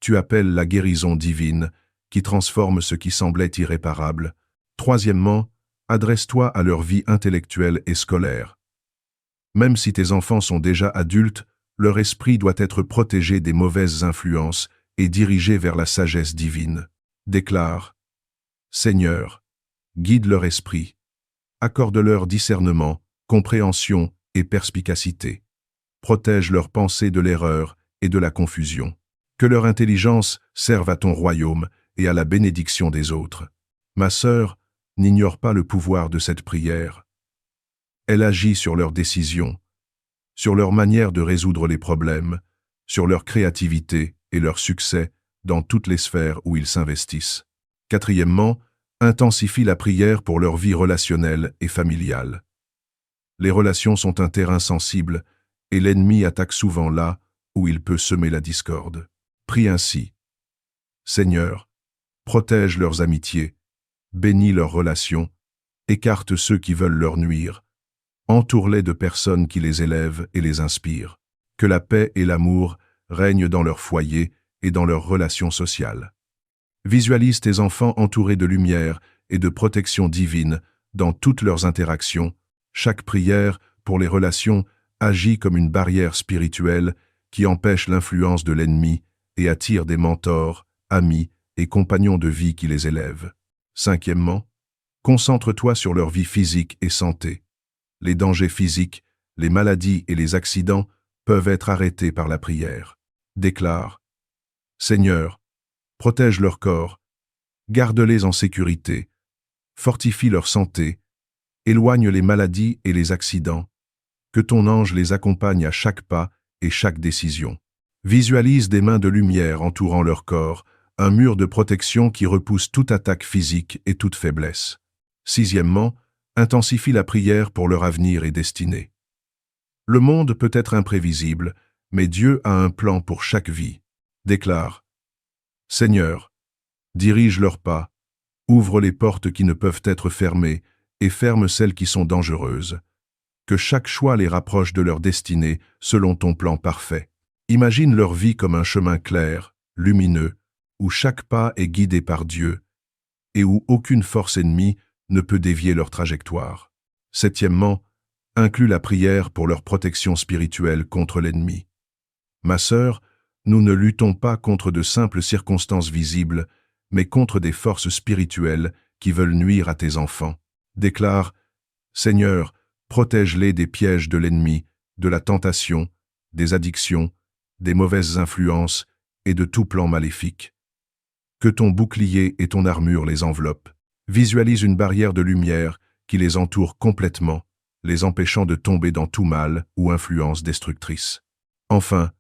tu appelles la guérison divine qui transforme ce qui semblait irréparable. Troisièmement, adresse-toi à leur vie intellectuelle et scolaire. Même si tes enfants sont déjà adultes, leur esprit doit être protégé des mauvaises influences et dirigé vers la sagesse divine. Déclare « Seigneur, guide leur esprit, accorde-leur discernement, compréhension et perspicacité. Protège leurs pensées de l'erreur et de la confusion. Que leur intelligence serve à ton royaume et à la bénédiction des autres. Ma sœur, n'ignore pas le pouvoir de cette prière. Elle agit sur leurs décisions, sur leur manière de résoudre les problèmes, sur leur créativité et leur succès dans toutes les sphères où ils s'investissent. Quatrièmement, intensifie la prière pour leur vie relationnelle et familiale. Les relations sont un terrain sensible et l'ennemi attaque souvent là où il peut semer la discorde. Prie ainsi. Seigneur, protège leurs amitiés, bénis leurs relations, écarte ceux qui veulent leur nuire, entoure-les de personnes qui les élèvent et les inspirent. Que la paix et l'amour règnent dans leur foyer et dans leurs relations sociales. Visualise tes enfants entourés de lumière et de protection divine dans toutes leurs interactions. Chaque prière pour les relations agit comme une barrière spirituelle qui empêche l'influence de l'ennemi et attire des mentors, amis et compagnons de vie qui les élèvent. Cinquièmement, concentre-toi sur leur vie physique et santé. Les dangers physiques, les maladies et les accidents peuvent être arrêtés par la prière. Déclare: Seigneur, protège leur corps, garde-les en sécurité, fortifie leur santé, éloigne les maladies et les accidents, que ton ange les accompagne à chaque pas et chaque décision. Visualise des mains de lumière entourant leur corps, un mur de protection qui repousse toute attaque physique et toute faiblesse. Sixièmement, intensifie la prière pour leur avenir et destinée. Le monde peut être imprévisible, mais Dieu a un plan pour chaque vie. Déclare: Seigneur, dirige leurs pas, ouvre les portes qui ne peuvent être fermées et ferme celles qui sont dangereuses. Que chaque choix les rapproche de leur destinée selon ton plan parfait. Imagine leur vie comme un chemin clair, lumineux, où chaque pas est guidé par Dieu et où aucune force ennemie ne peut dévier leur trajectoire. Septièmement, inclus la prière pour leur protection spirituelle contre l'ennemi. Ma sœur, nous ne luttons pas contre de simples circonstances visibles, mais contre des forces spirituelles qui veulent nuire à tes enfants. Déclare: Seigneur, protège-les des pièges de l'ennemi, de la tentation, des addictions, des mauvaises influences et de tout plan maléfique. Que ton bouclier et ton armure les enveloppent. Visualise une barrière de lumière qui les entoure complètement, les empêchant de tomber dans tout mal ou influence destructrice. Enfin,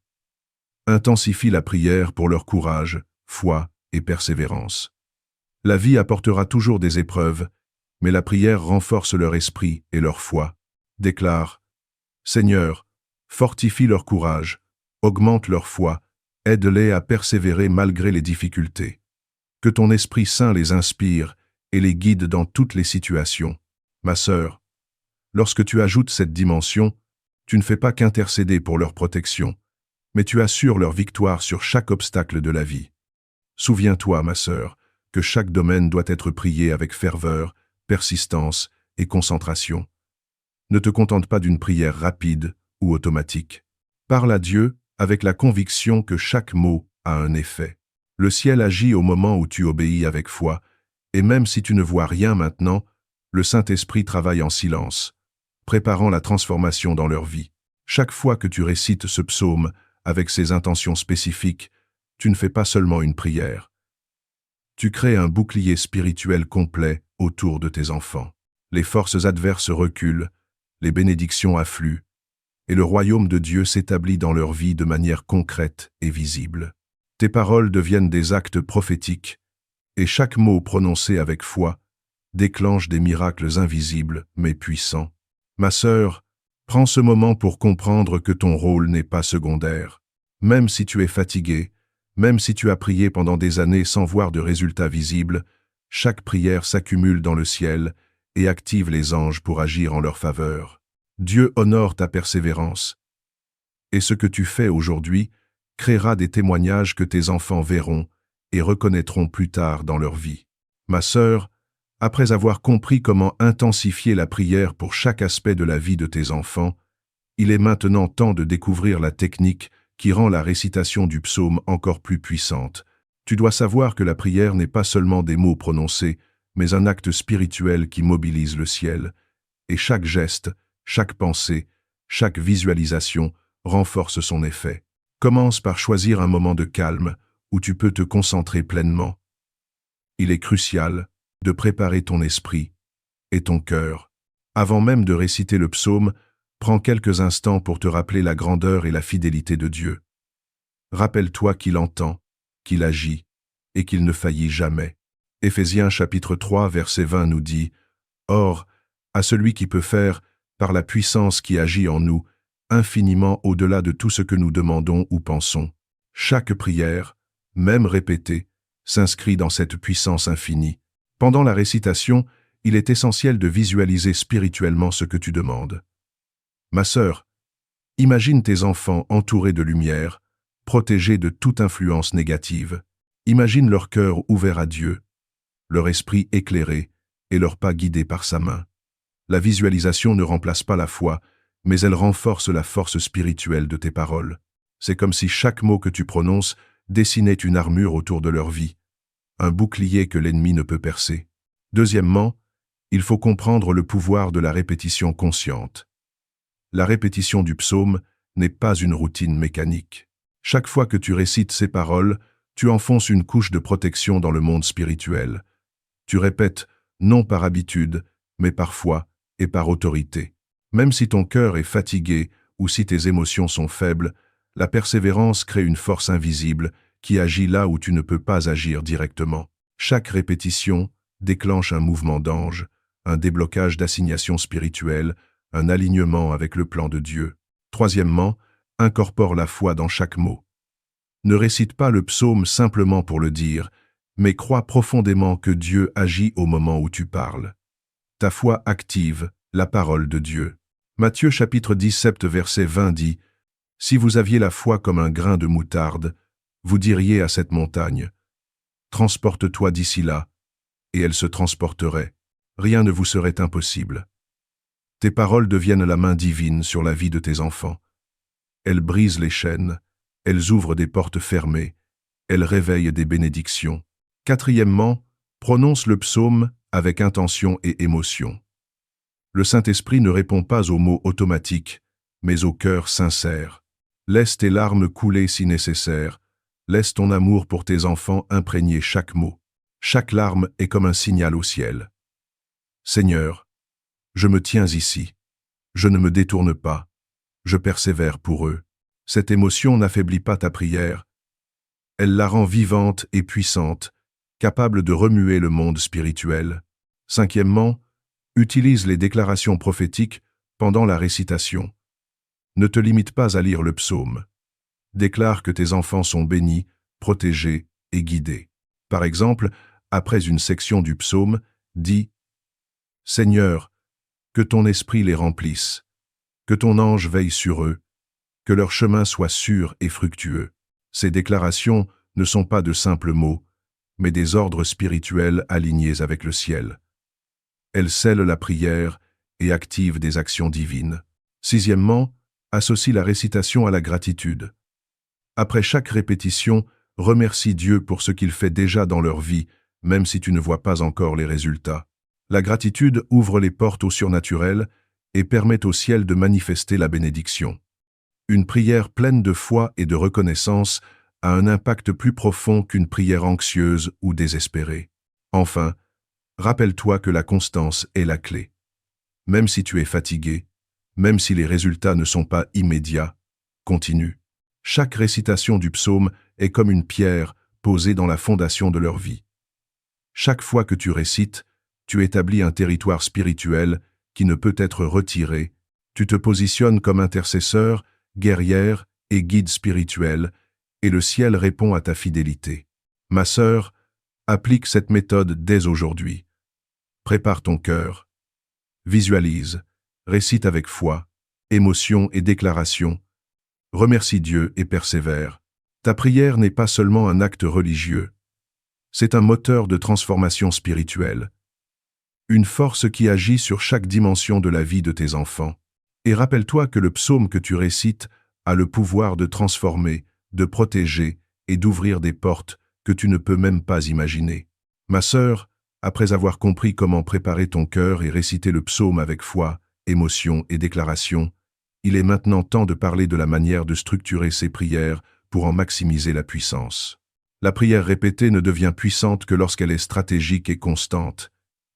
intensifie la prière pour leur courage, foi et persévérance. La vie apportera toujours des épreuves, mais la prière renforce leur esprit et leur foi. Déclare: Seigneur, fortifie leur courage, augmente leur foi, aide-les à persévérer malgré les difficultés. Que ton Esprit Saint les inspire et les guide dans toutes les situations. Ma sœur, lorsque tu ajoutes cette dimension, tu ne fais pas qu'intercéder pour leur protection, mais tu assures leur victoire sur chaque obstacle de la vie. Souviens-toi, ma sœur, que chaque domaine doit être prié avec ferveur, persistance et concentration. Ne te contente pas d'une prière rapide ou automatique. Parle à Dieu avec la conviction que chaque mot a un effet. Le ciel agit au moment où tu obéis avec foi, et même si tu ne vois rien maintenant, le Saint-Esprit travaille en silence, préparant la transformation dans leur vie. Chaque fois que tu récites ce psaume avec ses intentions spécifiques, tu ne fais pas seulement une prière. Tu crées un bouclier spirituel complet autour de tes enfants. Les forces adverses reculent, les bénédictions affluent, et le royaume de Dieu s'établit dans leur vie de manière concrète et visible. Tes paroles deviennent des actes prophétiques, et chaque mot prononcé avec foi déclenche des miracles invisibles mais puissants. Ma sœur, prends ce moment pour comprendre que ton rôle n'est pas secondaire. Même si tu es fatigué, même si tu as prié pendant des années sans voir de résultats visibles, chaque prière s'accumule dans le ciel et active les anges pour agir en leur faveur. Dieu honore ta persévérance. Et ce que tu fais aujourd'hui créera des témoignages que tes enfants verront et reconnaîtront plus tard dans leur vie. Ma sœur, après avoir compris comment intensifier la prière pour chaque aspect de la vie de tes enfants, il est maintenant temps de découvrir la technique qui rend la récitation du psaume encore plus puissante. Tu dois savoir que la prière n'est pas seulement des mots prononcés, mais un acte spirituel qui mobilise le ciel. Et chaque geste, chaque pensée, chaque visualisation renforce son effet. Commence par choisir un moment de calme où tu peux te concentrer pleinement. Il est crucial de préparer ton esprit et ton cœur. Avant même de réciter le psaume, prends quelques instants pour te rappeler la grandeur et la fidélité de Dieu. Rappelle-toi qu'il entend, qu'il agit et qu'il ne faillit jamais. Éphésiens chapitre 3 verset 20 nous dit: « Or, à celui qui peut faire, par la puissance qui agit en nous, infiniment au-delà de tout ce que nous demandons ou pensons. » Chaque prière, même répétée, s'inscrit dans cette puissance infinie. Pendant la récitation, il est essentiel de visualiser spirituellement ce que tu demandes. Ma sœur, Imagine tes enfants entourés de lumière, protégés de toute influence négative. Imagine leur cœur ouvert à Dieu, leur esprit éclairé et leurs pas guidés par sa main. La visualisation ne remplace pas la foi, mais elle renforce la force spirituelle de tes paroles. C'est comme si chaque mot que tu prononces dessinait une armure autour de leur vie, un bouclier que l'ennemi ne peut percer. Deuxièmement, il faut comprendre le pouvoir de la répétition consciente. La répétition du psaume n'est pas une routine mécanique. Chaque fois que tu récites ces paroles, tu enfonces une couche de protection dans le monde spirituel. Tu répètes, non par habitude, mais par foi et par autorité. Même si ton cœur est fatigué ou si tes émotions sont faibles, la persévérance crée une force invisible qui agit là où tu ne peux pas agir directement. Chaque répétition déclenche un mouvement d'ange, un déblocage d'assignation spirituelle, un alignement avec le plan de Dieu. Troisièmement, incorpore la foi dans chaque mot. Ne récite pas le psaume simplement pour le dire, mais crois profondément que Dieu agit au moment où tu parles. Ta foi active la parole de Dieu. Matthieu chapitre 17 verset 20 dit « Si vous aviez la foi comme un grain de moutarde, vous diriez à cette montagne, « Transporte-toi d'ici là », et elle se transporterait. Rien ne vous serait impossible. Tes paroles deviennent la main divine sur la vie de tes enfants. Elles brisent les chaînes, elles ouvrent des portes fermées, elles réveillent des bénédictions. Quatrièmement, prononce le psaume avec intention et émotion. Le Saint-Esprit ne répond pas aux mots automatiques, mais au cœur sincère. Laisse tes larmes couler si nécessaire. Laisse ton amour pour tes enfants imprégner chaque mot. Chaque larme est comme un signal au ciel. Seigneur, je me tiens ici. Je ne me détourne pas. Je persévère pour eux. Cette émotion n'affaiblit pas ta prière. Elle la rend vivante et puissante, capable de remuer le monde spirituel. Cinquièmement, utilise les déclarations prophétiques pendant la récitation. Ne te limite pas à lire le psaume. Déclare que tes enfants sont bénis, protégés et guidés. Par exemple, après une section du psaume, dis « Seigneur, que ton esprit les remplisse, que ton ange veille sur eux, que leur chemin soit sûr et fructueux. » Ces déclarations ne sont pas de simples mots, mais des ordres spirituels alignés avec le ciel. Elles scellent la prière et activent des actions divines. Sixièmement, associe la récitation à la gratitude. Après chaque répétition, remercie Dieu pour ce qu'il fait déjà dans leur vie, même si tu ne vois pas encore les résultats. La gratitude ouvre les portes au surnaturel et permet au ciel de manifester la bénédiction. Une prière pleine de foi et de reconnaissance a un impact plus profond qu'une prière anxieuse ou désespérée. Enfin, rappelle-toi que la constance est la clé. Même si tu es fatigué, même si les résultats ne sont pas immédiats, continue. Chaque récitation du psaume est comme une pierre posée dans la fondation de leur vie. Chaque fois que tu récites, tu établis un territoire spirituel qui ne peut être retiré. Tu te positionnes comme intercesseur, guerrière et guide spirituel, et le ciel répond à ta fidélité. Ma sœur, applique cette méthode dès aujourd'hui. Prépare ton cœur. Visualise, récite avec foi, émotion et déclaration. Remercie Dieu et persévère. Ta prière n'est pas seulement un acte religieux. C'est un moteur de transformation spirituelle. Une force qui agit sur chaque dimension de la vie de tes enfants. Et rappelle-toi que le psaume que tu récites a le pouvoir de transformer, de protéger et d'ouvrir des portes que tu ne peux même pas imaginer. Ma sœur, après avoir compris comment préparer ton cœur et réciter le psaume avec foi, émotion et déclaration, il est maintenant temps de parler de la manière de structurer ces prières pour en maximiser la puissance. La prière répétée ne devient puissante que lorsqu'elle est stratégique et constante,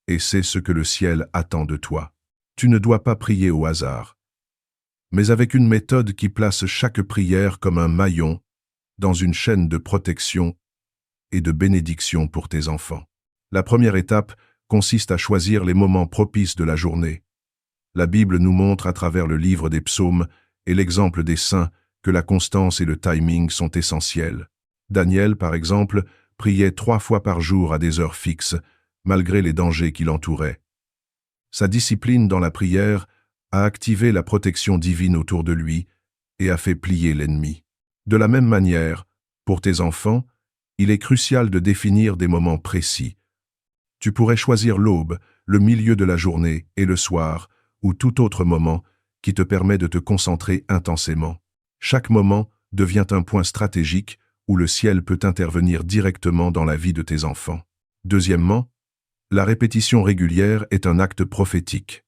et c'est ce que le ciel attend de toi. Tu ne dois pas prier au hasard, mais avec une méthode qui place chaque prière comme un maillon dans une chaîne de protection et de bénédiction pour tes enfants. La première étape consiste à choisir les moments propices de la journée. La Bible nous montre à travers le livre des psaumes et l'exemple des saints que la constance et le timing sont essentiels. Daniel, par exemple, priait 3 fois par jour à des heures fixes, malgré les dangers qui l'entouraient. Sa discipline dans la prière a activé la protection divine autour de lui et a fait plier l'ennemi. De la même manière, pour tes enfants, il est crucial de définir des moments précis. Tu pourrais choisir l'aube, le milieu de la journée et le soir, ou tout autre moment qui te permet de te concentrer intensément. Chaque moment devient un point stratégique où le ciel peut intervenir directement dans la vie de tes enfants. Deuxièmement, la répétition régulière est un acte prophétique.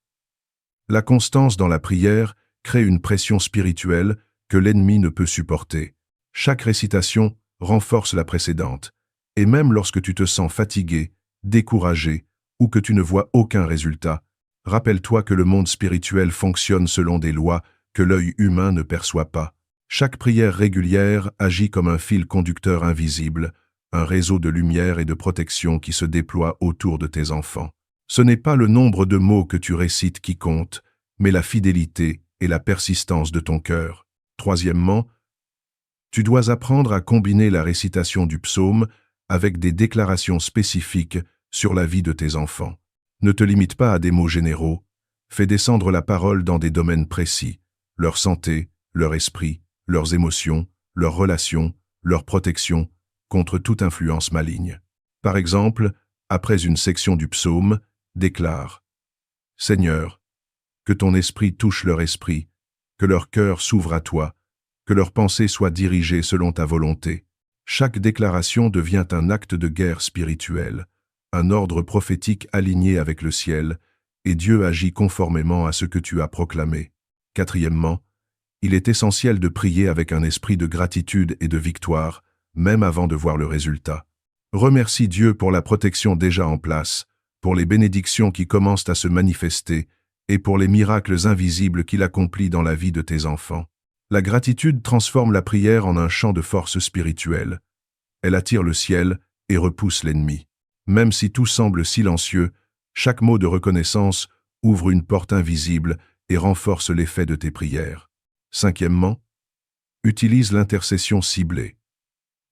La constance dans la prière crée une pression spirituelle que l'ennemi ne peut supporter. Chaque récitation renforce la précédente, et même lorsque tu te sens fatigué, découragé ou que tu ne vois aucun résultat, rappelle-toi que le monde spirituel fonctionne selon des lois que l'œil humain ne perçoit pas. Chaque prière régulière agit comme un fil conducteur invisible, un réseau de lumière et de protection qui se déploie autour de tes enfants. Ce n'est pas le nombre de mots que tu récites qui compte, mais la fidélité et la persistance de ton cœur. Troisièmement, tu dois apprendre à combiner la récitation du psaume avec des déclarations spécifiques sur la vie de tes enfants. Ne te limite pas à des mots généraux, fais descendre la parole dans des domaines précis, leur santé, leur esprit, leurs émotions, leurs relations, leur protection, contre toute influence maligne. Par exemple, après une section du psaume, déclare « Seigneur, que ton esprit touche leur esprit, que leur cœur s'ouvre à toi, que leurs pensées soient dirigées selon ta volonté. » Chaque déclaration devient un acte de guerre spirituelle, un ordre prophétique aligné avec le ciel, et Dieu agit conformément à ce que tu as proclamé. Quatrièmement, il est essentiel de prier avec un esprit de gratitude et de victoire, même avant de voir le résultat. Remercie Dieu pour la protection déjà en place, pour les bénédictions qui commencent à se manifester et pour les miracles invisibles qu'il accomplit dans la vie de tes enfants. La gratitude transforme la prière en un champ de force spirituelle. Elle attire le ciel et repousse l'ennemi. Même si tout semble silencieux, chaque mot de reconnaissance ouvre une porte invisible et renforce l'effet de tes prières. Cinquièmement, utilise l'intercession ciblée.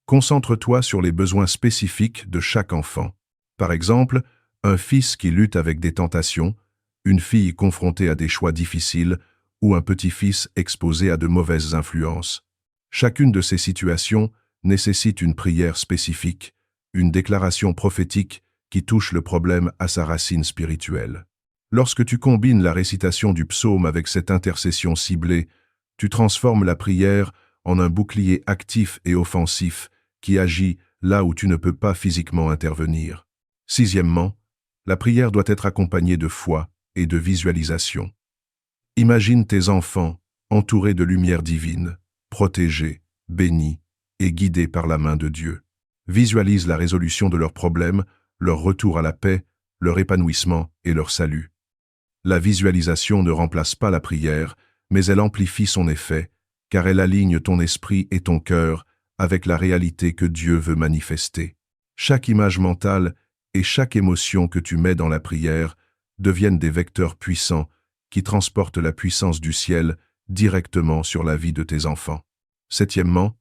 Concentre-toi sur les besoins spécifiques de chaque enfant. Par exemple, un fils qui lutte avec des tentations, une fille confrontée à des choix difficiles ou un petit-fils exposé à de mauvaises influences. Chacune de ces situations nécessite une prière spécifique, une déclaration prophétique qui touche le problème à sa racine spirituelle. Lorsque tu combines la récitation du psaume avec cette intercession ciblée, tu transformes la prière en un bouclier actif et offensif qui agit là où tu ne peux pas physiquement intervenir. Sixièmement, la prière doit être accompagnée de foi et de visualisation. Imagine tes enfants entourés de lumière divine, protégés, bénis et guidés par la main de Dieu. Visualise la résolution de leurs problèmes, leur retour à la paix, leur épanouissement et leur salut. La visualisation ne remplace pas la prière, mais elle amplifie son effet, car elle aligne ton esprit et ton cœur avec la réalité que Dieu veut manifester. Chaque image mentale et chaque émotion que tu mets dans la prière deviennent des vecteurs puissants qui transportent la puissance du ciel directement sur la vie de tes enfants. Septièmement,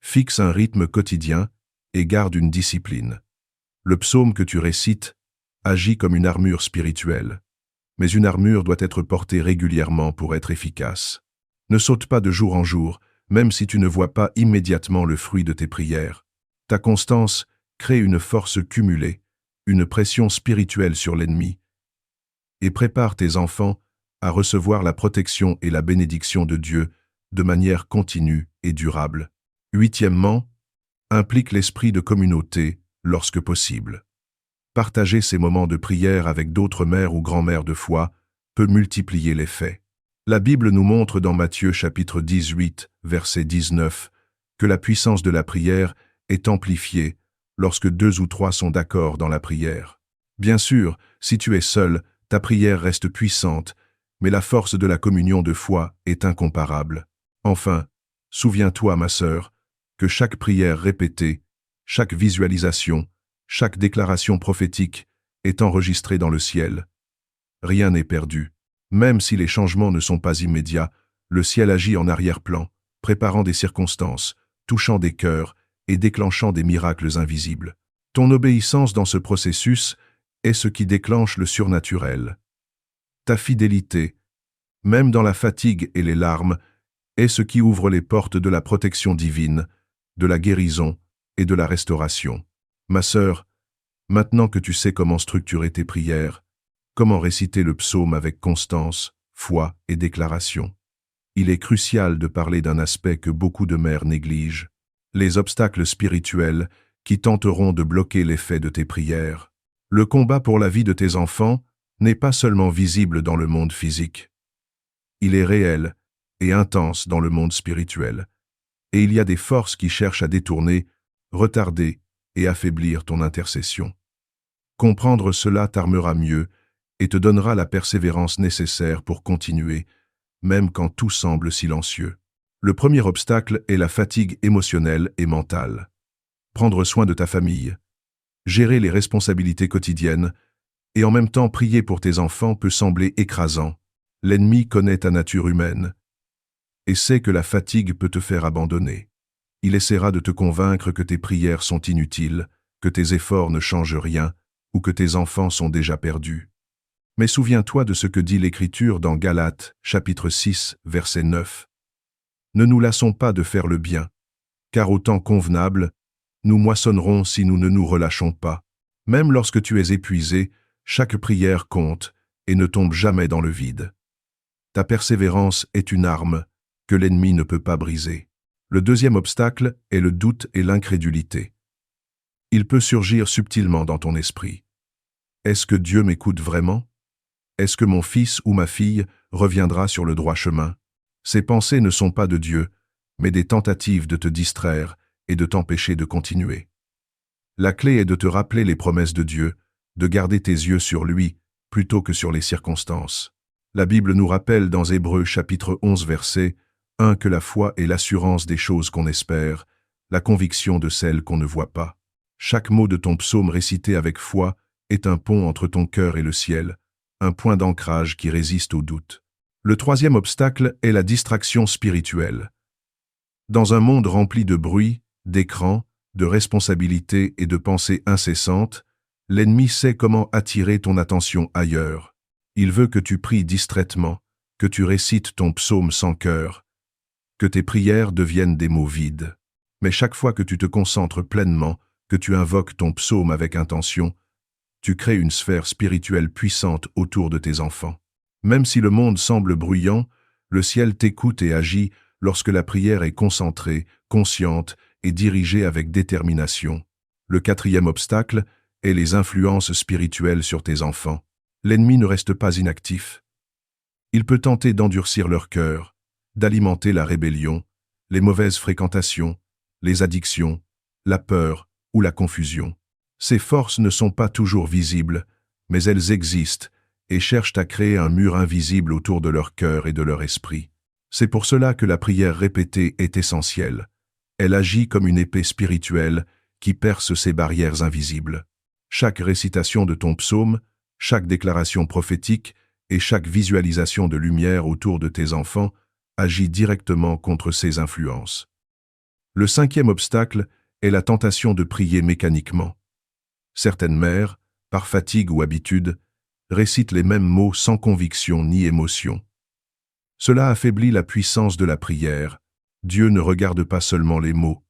fixe un rythme quotidien et garde une discipline. Le psaume que tu récites agit comme une armure spirituelle, mais une armure doit être portée régulièrement pour être efficace. Ne saute pas de jour en jour, même si tu ne vois pas immédiatement le fruit de tes prières. Ta constance crée une force cumulée, une pression spirituelle sur l'ennemi, et prépare tes enfants à recevoir la protection et la bénédiction de Dieu de manière continue et durable. Huitièmement, implique l'esprit de communauté lorsque possible. Partager ces moments de prière avec d'autres mères ou grands-mères de foi peut multiplier l'effet. La Bible nous montre dans Matthieu chapitre 18, verset 19, que la puissance de la prière est amplifiée lorsque 2 ou 3 sont d'accord dans la prière. Bien sûr, si tu es seul, ta prière reste puissante, mais la force de la communion de foi est incomparable. Enfin, souviens-toi, ma sœur, que chaque prière répétée, chaque visualisation, chaque déclaration prophétique est enregistrée dans le ciel. Rien n'est perdu. Même si les changements ne sont pas immédiats, le ciel agit en arrière-plan, préparant des circonstances, touchant des cœurs et déclenchant des miracles invisibles. Ton obéissance dans ce processus est ce qui déclenche le surnaturel. Ta fidélité, même dans la fatigue et les larmes, est ce qui ouvre les portes de la protection divine, de la guérison et de la restauration. Ma sœur, maintenant que tu sais comment structurer tes prières, comment réciter le psaume avec constance, foi et déclaration, il est crucial de parler d'un aspect que beaucoup de mères négligent, les obstacles spirituels qui tenteront de bloquer l'effet de tes prières. Le combat pour la vie de tes enfants n'est pas seulement visible dans le monde physique. Il est réel et intense dans le monde spirituel, et il y a des forces qui cherchent à détourner, retarder et affaiblir ton intercession. Comprendre cela t'armera mieux et te donnera la persévérance nécessaire pour continuer, même quand tout semble silencieux. Le premier obstacle est la fatigue émotionnelle et mentale. Prendre soin de ta famille, gérer les responsabilités quotidiennes et en même temps prier pour tes enfants peut sembler écrasant. L'ennemi connaît ta nature humaine et sait que la fatigue peut te faire abandonner. Il essaiera de te convaincre que tes prières sont inutiles, que tes efforts ne changent rien ou que tes enfants sont déjà perdus. Mais souviens-toi de ce que dit l'Écriture dans Galates, chapitre 6, verset 9. Ne nous lassons pas de faire le bien, car au temps convenable, nous moissonnerons si nous ne nous relâchons pas. Même lorsque tu es épuisé, chaque prière compte et ne tombe jamais dans le vide. Ta persévérance est une arme que l'ennemi ne peut pas briser. Le deuxième obstacle est le doute et l'incrédulité. Il peut surgir subtilement dans ton esprit. Est-ce que Dieu m'écoute vraiment? Est-ce que mon fils ou ma fille reviendra sur le droit chemin? Ces pensées ne sont pas de Dieu, mais des tentatives de te distraire et de t'empêcher de continuer. La clé est de te rappeler les promesses de Dieu, de garder tes yeux sur lui plutôt que sur les circonstances. La Bible nous rappelle dans Hébreux chapitre 11 verset 1 que la foi est l'assurance des choses qu'on espère, la conviction de celles qu'on ne voit pas. Chaque mot de ton psaume récité avec foi est un pont entre ton cœur et le ciel, un point d'ancrage qui résiste au doute. Le troisième obstacle est la distraction spirituelle. Dans un monde rempli de bruit, d'écrans, de responsabilités et de pensées incessantes, l'ennemi sait comment attirer ton attention ailleurs. Il veut que tu pries distraitement, que tu récites ton psaume sans cœur, que tes prières deviennent des mots vides. Mais chaque fois que tu te concentres pleinement, que tu invoques ton psaume avec intention, tu crées une sphère spirituelle puissante autour de tes enfants. Même si le monde semble bruyant, le ciel t'écoute et agit lorsque la prière est concentrée, consciente et dirigée avec détermination. Le quatrième obstacle est les influences spirituelles sur tes enfants. L'ennemi ne reste pas inactif. Il peut tenter d'endurcir leur cœur, d'alimenter la rébellion, les mauvaises fréquentations, les addictions, la peur ou la confusion. Ces forces ne sont pas toujours visibles, mais elles existent et cherchent à créer un mur invisible autour de leur cœur et de leur esprit. C'est pour cela que la prière répétée est essentielle. Elle agit comme une épée spirituelle qui perce ces barrières invisibles. Chaque récitation de ton psaume, chaque déclaration prophétique et chaque visualisation de lumière autour de tes enfants agit directement contre ces influences. Le cinquième obstacle est la tentation de prier mécaniquement. Certaines mères, par fatigue ou habitude, récitent les mêmes mots sans conviction ni émotion. Cela affaiblit la puissance de la prière. Dieu ne regarde pas seulement les mots.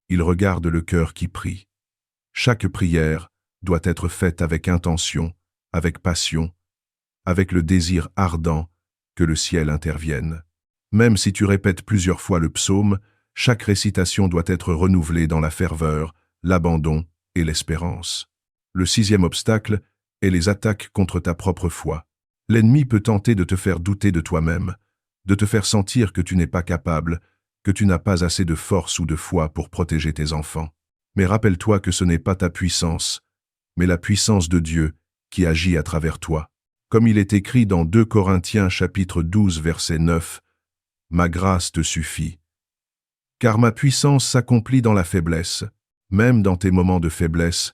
Il regarde le cœur qui prie. Chaque prière doit être faite avec intention, avec passion, avec le désir ardent que le ciel intervienne. Même si tu répètes plusieurs fois le psaume, chaque récitation doit être renouvelée dans la ferveur, l'abandon et l'espérance. Le sixième obstacle est les attaques contre ta propre foi. L'ennemi peut tenter de te faire douter de toi-même, de te faire sentir que tu n'es pas capable, que tu n'as pas assez de force ou de foi pour protéger tes enfants. Mais rappelle-toi que ce n'est pas ta puissance, mais la puissance de Dieu qui agit à travers toi. Comme il est écrit dans 2 Corinthiens chapitre 12 verset 9, « Ma grâce te suffit. Car ma puissance s'accomplit dans la faiblesse. » Même dans tes moments de faiblesse,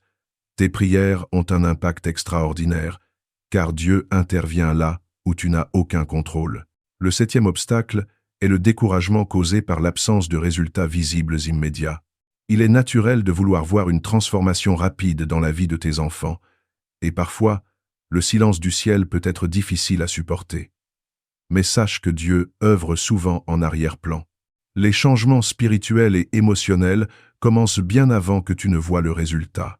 tes prières ont un impact extraordinaire, car Dieu intervient là où tu n'as aucun contrôle. Le septième obstacle est le découragement causé par l'absence de résultats visibles immédiats. Il est naturel de vouloir voir une transformation rapide dans la vie de tes enfants, et parfois, le silence du ciel peut être difficile à supporter. mais sache que Dieu œuvre souvent en arrière-plan. Les changements spirituels et émotionnels commencent bien avant que tu ne vois le résultat.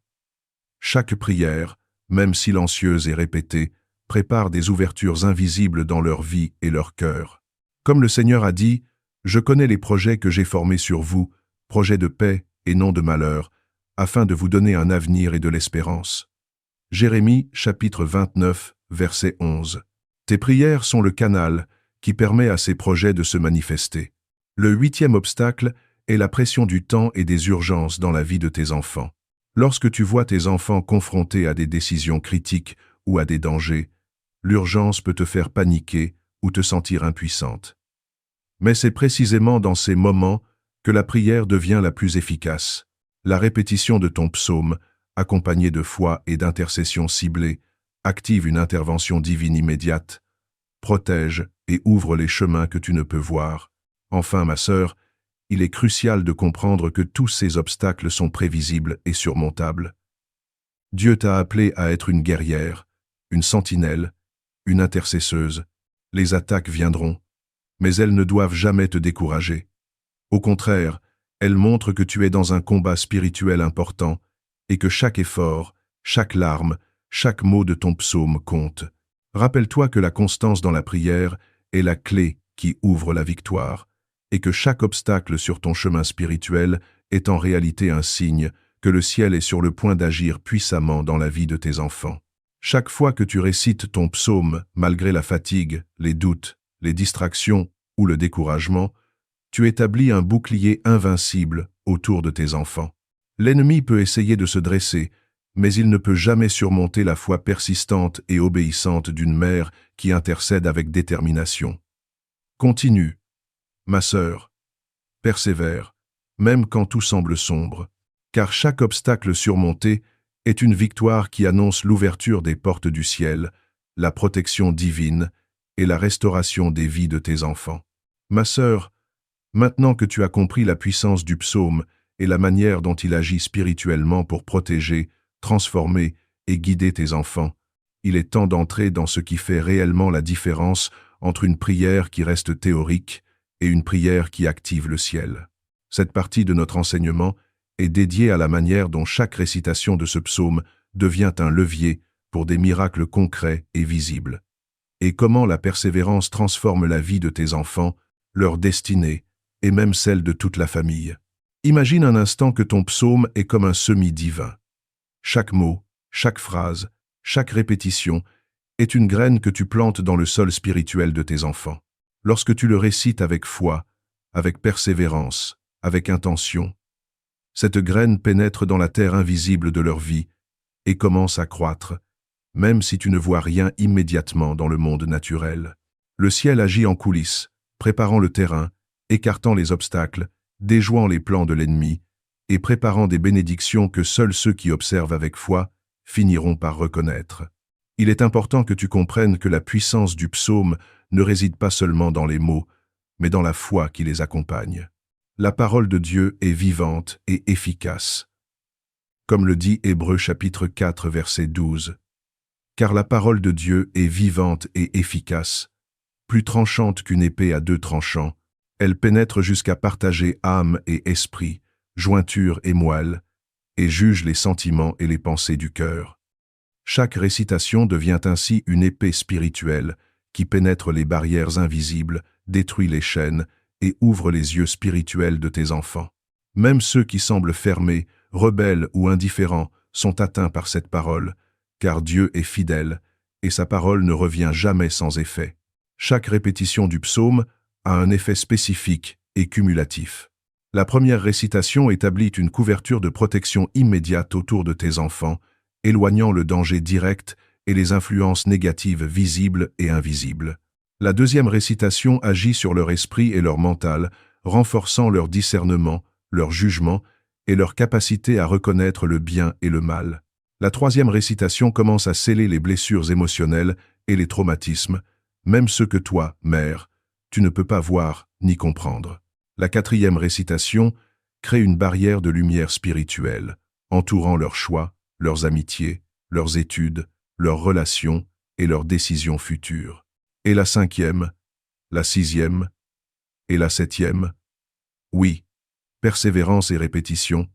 Chaque prière, même silencieuse et répétée, prépare des ouvertures invisibles dans leur vie et leur cœur. Comme le Seigneur a dit, « Je connais les projets que j'ai formés sur vous, projets de paix et non de malheur, afin de vous donner un avenir et de l'espérance. » Jérémie, chapitre 29, verset 11. Tes prières sont le canal qui permet à ces projets de se manifester. Le 8e obstacle est la pression du temps et des urgences dans la vie de tes enfants. Lorsque tu vois tes enfants confrontés à des décisions critiques ou à des dangers, l'urgence peut te faire paniquer ou te sentir impuissante. Mais c'est précisément dans ces moments que la prière devient la plus efficace. La répétition de ton psaume, accompagnée de foi et d'intercession ciblée, active une intervention divine immédiate, protège et ouvre les chemins que tu ne peux voir. Enfin, ma sœur, il est crucial de comprendre que tous ces obstacles sont prévisibles et surmontables. Dieu t'a appelé à être une guerrière, une sentinelle, une intercesseuse. Les attaques viendront, mais elles ne doivent jamais te décourager. Au contraire, elles montrent que tu es dans un combat spirituel important et que chaque effort, chaque larme, chaque mot de ton psaume compte. Rappelle-toi que la constance dans la prière est la clé qui ouvre la victoire, et que chaque obstacle sur ton chemin spirituel est en réalité un signe que le ciel est sur le point d'agir puissamment dans la vie de tes enfants. Chaque fois que tu récites ton psaume, malgré la fatigue, les doutes, les distractions ou le découragement, tu établis un bouclier invincible autour de tes enfants. L'ennemi peut essayer de se dresser, mais il ne peut jamais surmonter la foi persistante et obéissante d'une mère qui intercède avec détermination. Continue, ma sœur, persévère, même quand tout semble sombre, car chaque obstacle surmonté est une victoire qui annonce l'ouverture des portes du ciel, la protection divine et la restauration des vies de tes enfants. Ma sœur, maintenant que tu as compris la puissance du psaume et la manière dont il agit spirituellement pour protéger, transformer et guider tes enfants, il est temps d'entrer dans ce qui fait réellement la différence entre une prière qui reste théorique et une prière qui active le ciel. Cette partie de notre enseignement est dédiée à la manière dont chaque récitation de ce psaume devient un levier pour des miracles concrets et visibles, et comment la persévérance transforme la vie de tes enfants, leur destinée et même celle de toute la famille. Imagine un instant que ton psaume est comme un semis divin. Chaque mot, chaque phrase, chaque répétition est une graine que tu plantes dans le sol spirituel de tes enfants. Lorsque tu le récites avec foi, avec persévérance, avec intention, cette graine pénètre dans la terre invisible de leur vie et commence à croître, même si tu ne vois rien immédiatement dans le monde naturel. Le ciel agit en coulisses, préparant le terrain, écartant les obstacles, déjouant les plans de l'ennemi et préparant des bénédictions que seuls ceux qui observent avec foi finiront par reconnaître. Il est important que tu comprennes que la puissance du psaume ne réside pas seulement dans les mots, mais dans la foi qui les accompagne. La parole de Dieu est vivante et efficace. Comme le dit Hébreux chapitre 4 verset 12. Car la parole de Dieu est vivante et efficace, plus tranchante qu'une épée à 2 tranchants. Elle pénètre jusqu'à partager âme et esprit, jointure et moelle, et juge les sentiments et les pensées du cœur. Chaque récitation devient ainsi une épée spirituelle qui pénètre les barrières invisibles, détruit les chaînes et ouvre les yeux spirituels de tes enfants. Même ceux qui semblent fermés, rebelles ou indifférents sont atteints par cette parole, car Dieu est fidèle et sa parole ne revient jamais sans effet. Chaque répétition du psaume a un effet spécifique et cumulatif. La première récitation établit une couverture de protection immédiate autour de tes enfants, éloignant le danger direct et les influences négatives visibles et invisibles. La deuxième récitation agit sur leur esprit et leur mental, renforçant leur discernement, leur jugement et leur capacité à reconnaître le bien et le mal. La troisième récitation commence à sceller les blessures émotionnelles et les traumatismes, même ceux que toi, mère, tu ne peux pas voir ni comprendre. La quatrième récitation crée une barrière de lumière spirituelle, entourant leurs choix, leurs amitiés, leurs études, leurs relations et leurs décisions futures. Et la cinquième la 6e et la 7e. Oui, persévérance et répétition.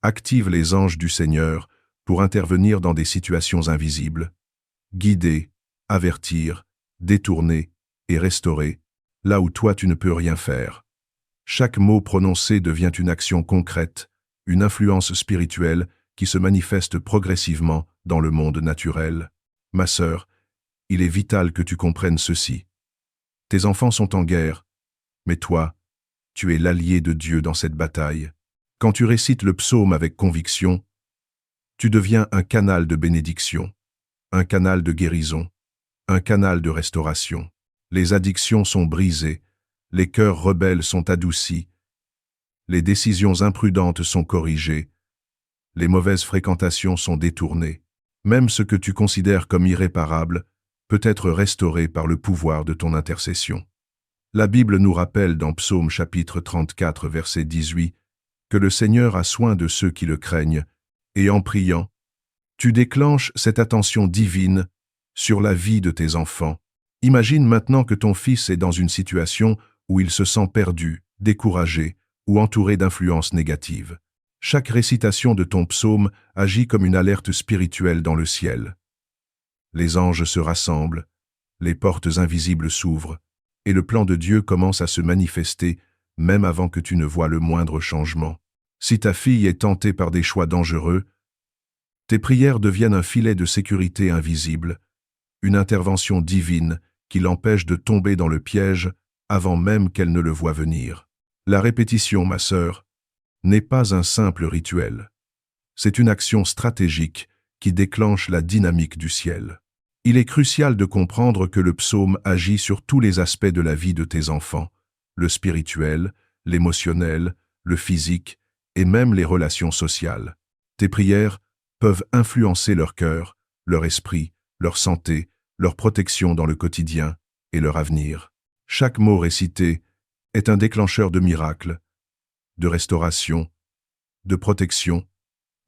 Active les anges du Seigneur pour intervenir dans des situations invisibles. Guider, avertir, détourner et restaurer, là où toi tu ne peux rien faire. Chaque mot prononcé devient une action concrète, une influence spirituelle qui se manifeste progressivement dans le monde naturel. Ma sœur, il est vital que tu comprennes ceci. Tes enfants sont en guerre, mais toi, tu es l'allié de Dieu dans cette bataille. Quand tu récites le psaume avec conviction, tu deviens un canal de bénédiction, un canal de guérison, un canal de restauration. Les addictions sont brisées, les cœurs rebelles sont adoucis, les décisions imprudentes sont corrigées, les mauvaises fréquentations sont détournées. Même ce que tu considères comme irréparable peut être restauré par le pouvoir de ton intercession. La Bible nous rappelle dans Psaume chapitre 34, verset 18, que le Seigneur a soin de ceux qui le craignent, et en priant, tu déclenches cette attention divine sur la vie de tes enfants. Imagine maintenant que ton fils est dans une situation où il se sent perdu, découragé ou entouré d'influences négatives. Chaque récitation de ton psaume agit comme une alerte spirituelle dans le ciel. Les anges se rassemblent, les portes invisibles s'ouvrent, et le plan de Dieu commence à se manifester même avant que tu ne vois le moindre changement. Si ta fille est tentée par des choix dangereux, tes prières deviennent un filet de sécurité invisible, une intervention divine qui l'empêche de tomber dans le piège avant même qu'elle ne le voie venir. La répétition, ma sœur, n'est pas un simple rituel. C'est une action stratégique qui déclenche la dynamique du ciel. Il est crucial de comprendre que le psaume agit sur tous les aspects de la vie de tes enfants, le spirituel, l'émotionnel, le physique et même les relations sociales. Tes prières peuvent influencer leur cœur, leur esprit, leur santé, leur protection dans le quotidien et leur avenir. Chaque mot récité est un déclencheur de miracles, de restauration, de protection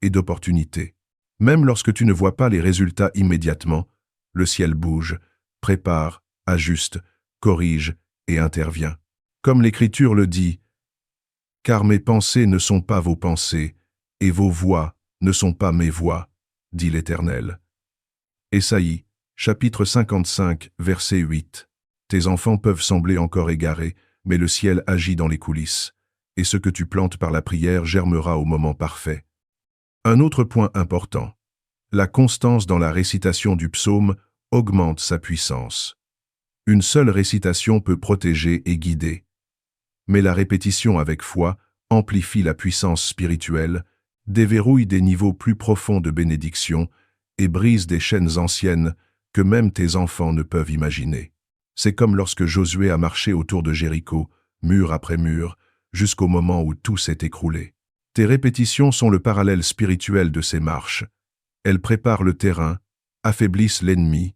et d'opportunité. Même lorsque tu ne vois pas les résultats immédiatement, le ciel bouge, prépare, ajuste, corrige et intervient. Comme l'Écriture le dit, « Car mes pensées ne sont pas vos pensées, et vos voix ne sont pas mes voix, dit l'Éternel. » Ésaïe, chapitre 55, verset 8. Tes enfants peuvent sembler encore égarés, mais le ciel agit dans les coulisses, et ce que tu plantes par la prière germera au moment parfait. Un autre point important. La constance dans la récitation du psaume augmente sa puissance. Une seule récitation peut protéger et guider, mais la répétition avec foi amplifie la puissance spirituelle, déverrouille des niveaux plus profonds de bénédiction et brise des chaînes anciennes que même tes enfants ne peuvent imaginer. C'est comme lorsque Josué a marché autour de Jéricho, mur après mur, jusqu'au moment où tout s'est écroulé. Tes répétitions sont le parallèle spirituel de ces marches. Elles préparent le terrain, affaiblissent l'ennemi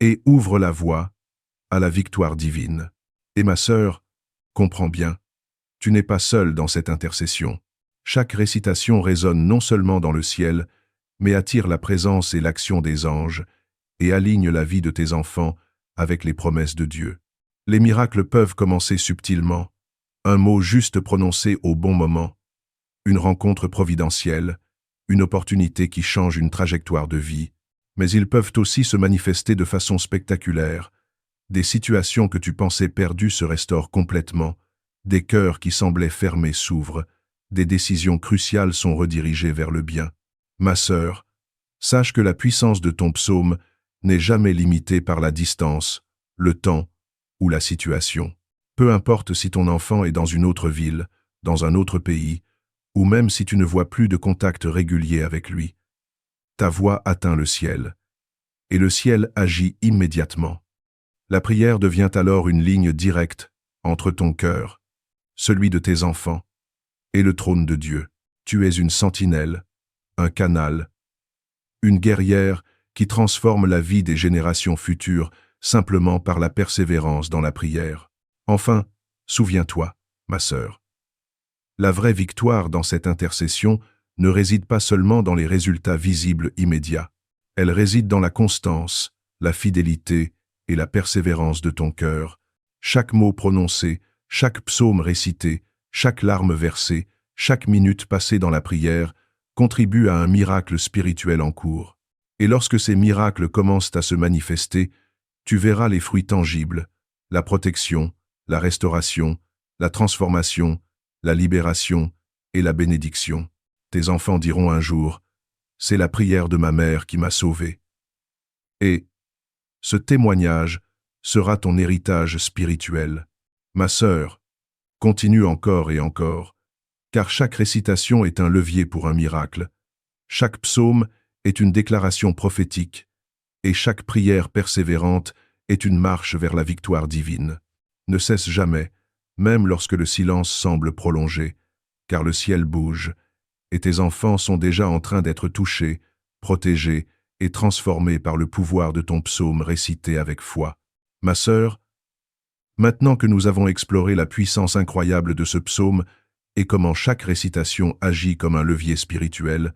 et ouvrent la voie à la victoire divine. Et ma sœur, comprends bien, tu n'es pas seule dans cette intercession. Chaque récitation résonne non seulement dans le ciel, mais attire la présence et l'action des anges et aligne la vie de tes enfants avec les promesses de Dieu. Les miracles peuvent commencer subtilement, un mot juste prononcé au bon moment, une rencontre providentielle, une opportunité qui change une trajectoire de vie, mais ils peuvent aussi se manifester de façon spectaculaire. Des situations que tu pensais perdues se restaurent complètement, des cœurs qui semblaient fermés s'ouvrent, des décisions cruciales sont redirigées vers le bien. Ma sœur, sache que la puissance de ton psaume n'est jamais limitée par la distance, le temps ou la situation. Peu importe si ton enfant est dans une autre ville, dans un autre pays, ou même si tu ne vois plus de contact régulier avec lui, ta voix atteint le ciel, et le ciel agit immédiatement. La prière devient alors une ligne directe entre ton cœur, celui de tes enfants, et le trône de Dieu. Tu es une sentinelle, un canal, une guerrière qui transforme la vie des générations futures simplement par la persévérance dans la prière. Enfin, souviens-toi, ma sœur, la vraie victoire dans cette intercession ne réside pas seulement dans les résultats visibles immédiats. Elle réside dans la constance, la fidélité et la persévérance de ton cœur, Chaque mot prononcé, chaque psaume récité, chaque larme versée, chaque minute passée dans la prière contribue à un miracle spirituel en cours. Et lorsque ces miracles commencent à se manifester, tu verras les fruits tangibles, la protection, la restauration, la transformation, la libération et la bénédiction. Tes enfants diront un jour, « C'est la prière de ma mère qui m'a sauvé. » Et ce témoignage sera ton héritage spirituel. Ma sœur, continue encore et encore, car chaque récitation est un levier pour un miracle. Chaque psaume est une déclaration prophétique, et chaque prière persévérante est une marche vers la victoire divine. Ne cesse jamais, même lorsque le silence semble prolongé, car le ciel bouge, et tes enfants sont déjà en train d'être touchés, protégés et transformés par le pouvoir de ton psaume récité avec foi. Ma sœur, maintenant que nous avons exploré la puissance incroyable de ce psaume et comment chaque récitation agit comme un levier spirituel,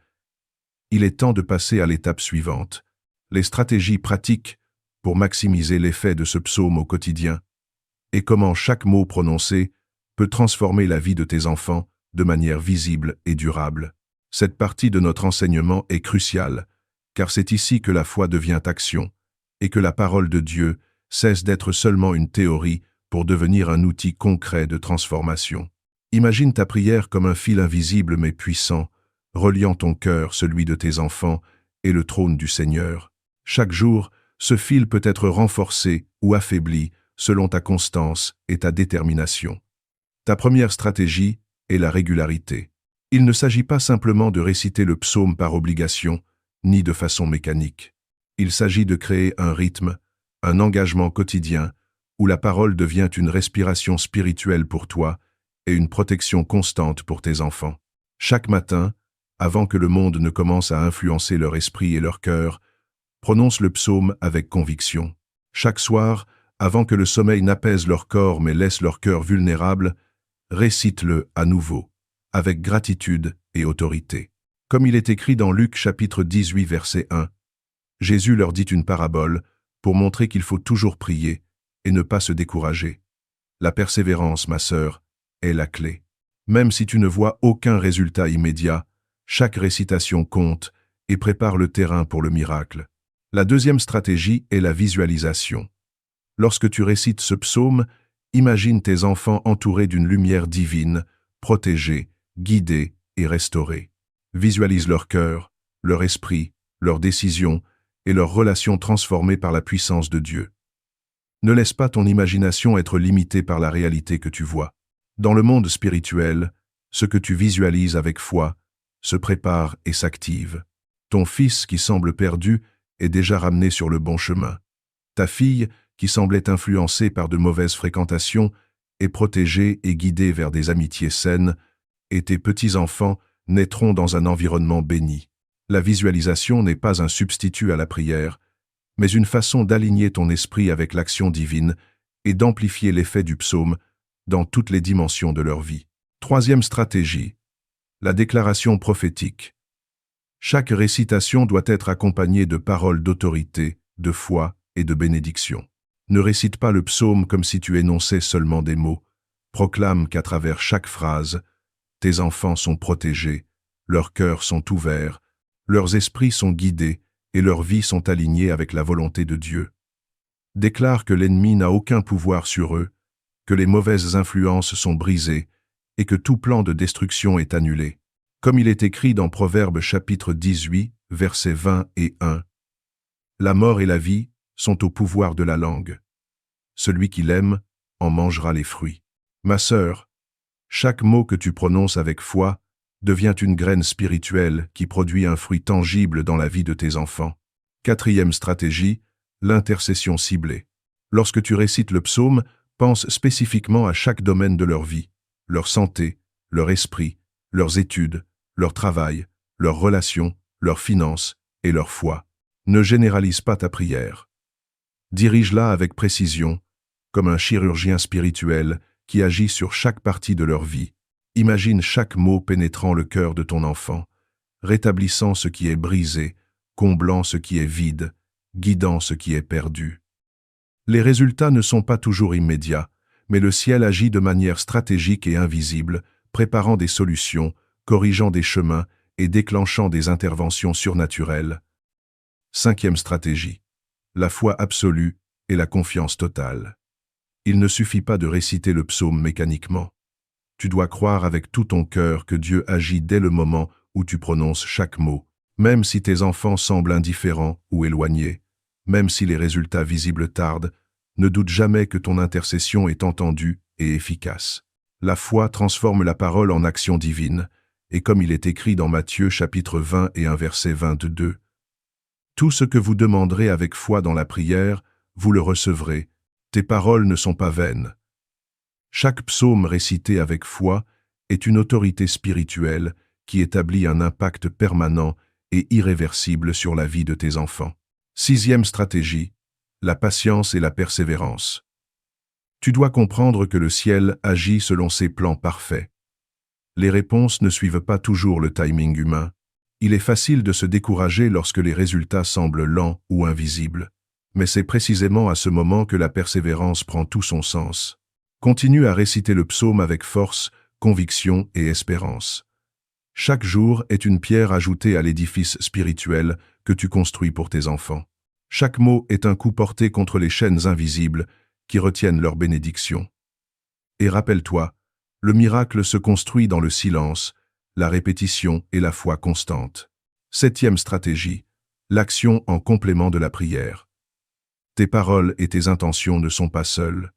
il est temps de passer à l'étape suivante, les stratégies pratiques pour maximiser l'effet de ce psaume au quotidien, et comment chaque mot prononcé peut transformer la vie de tes enfants de manière visible et durable. Cette partie de notre enseignement est cruciale, car c'est ici que la foi devient action, et que la parole de Dieu cesse d'être seulement une théorie pour devenir un outil concret de transformation. Imagine ta prière comme un fil invisible mais puissant, reliant ton cœur, celui de tes enfants, et le trône du Seigneur. Chaque jour, ce fil peut être renforcé ou affaibli selon ta constance et ta détermination. Ta première stratégie est la régularité. Il ne s'agit pas simplement de réciter le psaume par obligation, ni de façon mécanique. Il s'agit de créer un rythme, un engagement quotidien, où la parole devient une respiration spirituelle pour toi et une protection constante pour tes enfants. Chaque matin, avant que le monde ne commence à influencer leur esprit et leur cœur, prononce le psaume avec conviction. Chaque soir, avant que le sommeil n'apaise leur corps mais laisse leur cœur vulnérable, récite-le à nouveau, avec gratitude et autorité. Comme il est écrit dans Luc chapitre 18 verset 1, Jésus leur dit une parabole pour montrer qu'il faut toujours prier et ne pas se décourager. La persévérance, ma sœur, est la clé. Même si tu ne vois aucun résultat immédiat, chaque récitation compte et prépare le terrain pour le miracle. La deuxième stratégie est la visualisation. Lorsque tu récites ce psaume, imagine tes enfants entourés d'une lumière divine, protégés, guidés et restaurés. Visualise leur cœur, leur esprit, leurs décisions et leurs relations transformées par la puissance de Dieu. Ne laisse pas ton imagination être limitée par la réalité que tu vois. Dans le monde spirituel, ce que tu visualises avec foi se prépare et s'active. Ton fils qui semble perdu est déjà ramené sur le bon chemin. Ta fille, qui semblait influencée par de mauvaises fréquentations, est protégée et guidée vers des amitiés saines, et tes petits-enfants naîtront dans un environnement béni. La visualisation n'est pas un substitut à la prière, mais une façon d'aligner ton esprit avec l'action divine et d'amplifier l'effet du psaume dans toutes les dimensions de leur vie. Troisième stratégie, la déclaration prophétique. Chaque récitation doit être accompagnée de paroles d'autorité, de foi et de bénédiction. Ne récite pas le psaume comme si tu énonçais seulement des mots. Proclame qu'à travers chaque phrase, tes enfants sont protégés, leurs cœurs sont ouverts, leurs esprits sont guidés et leurs vies sont alignées avec la volonté de Dieu. Déclare que l'ennemi n'a aucun pouvoir sur eux, que les mauvaises influences sont brisées et que tout plan de destruction est annulé. Comme il est écrit dans Proverbes chapitre 18, versets 20 et 1, « La mort et la vie sont au pouvoir de la langue. Celui qui l'aime en mangera les fruits. » Ma sœur, chaque mot que tu prononces avec foi devient une graine spirituelle qui produit un fruit tangible dans la vie de tes enfants. Quatrième stratégie, l'intercession ciblée. Lorsque tu récites le psaume, pense spécifiquement à chaque domaine de leur vie, leur santé, leur esprit, leurs études, leur travail, leurs relations, leurs finances et leur foi. Ne généralise pas ta prière. Dirige-la avec précision, comme un chirurgien spirituel qui agit sur chaque partie de leur vie. Imagine chaque mot pénétrant le cœur de ton enfant, rétablissant ce qui est brisé, comblant ce qui est vide, guidant ce qui est perdu. Les résultats ne sont pas toujours immédiats, mais le ciel agit de manière stratégique et invisible, préparant des solutions, corrigeant des chemins et déclenchant des interventions surnaturelles. Cinquième stratégie. La foi absolue et la confiance totale. Il ne suffit pas de réciter le psaume mécaniquement. Tu dois croire avec tout ton cœur que Dieu agit dès le moment où tu prononces chaque mot, même si tes enfants semblent indifférents ou éloignés, même si les résultats visibles tardent, ne doute jamais que ton intercession est entendue et efficace. La foi transforme la parole en action divine, et comme il est écrit dans Matthieu chapitre 20 et un verset 22, « Tout ce que vous demanderez avec foi dans la prière, vous le recevrez. Tes paroles ne sont pas vaines. » Chaque psaume récité avec foi est une autorité spirituelle qui établit un impact permanent et irréversible sur la vie de tes enfants. Sixième stratégie, la patience et la persévérance. Tu dois comprendre que le ciel agit selon ses plans parfaits. Les réponses ne suivent pas toujours le timing humain. Il est facile de se décourager lorsque les résultats semblent lents ou invisibles. Mais c'est précisément à ce moment que la persévérance prend tout son sens. Continue à réciter le psaume avec force, conviction et espérance. Chaque jour est une pierre ajoutée à l'édifice spirituel que tu construis pour tes enfants. Chaque mot est un coup porté contre les chaînes invisibles qui retiennent leur bénédiction. Et rappelle-toi, le miracle se construit dans le silence, la répétition et la foi constante. Septième stratégie, l'action en complément de la prière. Tes paroles et tes intentions ne sont pas seules.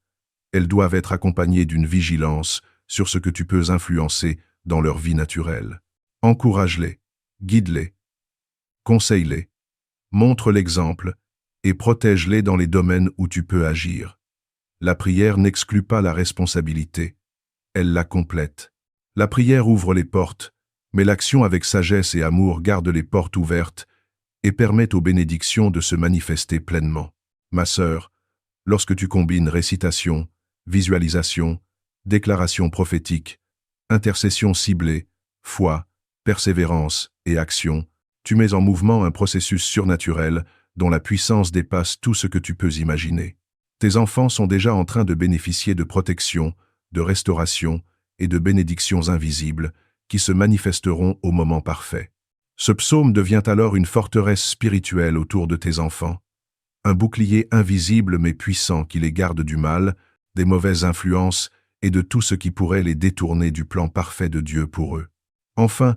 Elles doivent être accompagnées d'une vigilance sur ce que tu peux influencer dans leur vie naturelle. Encourage-les, guide-les, conseille-les, montre l'exemple et protège-les dans les domaines où tu peux agir. La prière n'exclut pas la responsabilité, elle la complète. La prière ouvre les portes, mais l'action avec sagesse et amour garde les portes ouvertes et permet aux bénédictions de se manifester pleinement. Ma sœur, lorsque tu combines récitation, visualisation, déclaration prophétique, intercession ciblée, foi, persévérance et action, tu mets en mouvement un processus surnaturel dont la puissance dépasse tout ce que tu peux imaginer. Tes enfants sont déjà en train de bénéficier de protection, de restauration et de bénédictions invisibles qui se manifesteront au moment parfait. Ce psaume devient alors une forteresse spirituelle autour de tes enfants, un bouclier invisible mais puissant qui les garde du mal, des mauvaises influences et de tout ce qui pourrait les détourner du plan parfait de Dieu pour eux. Enfin,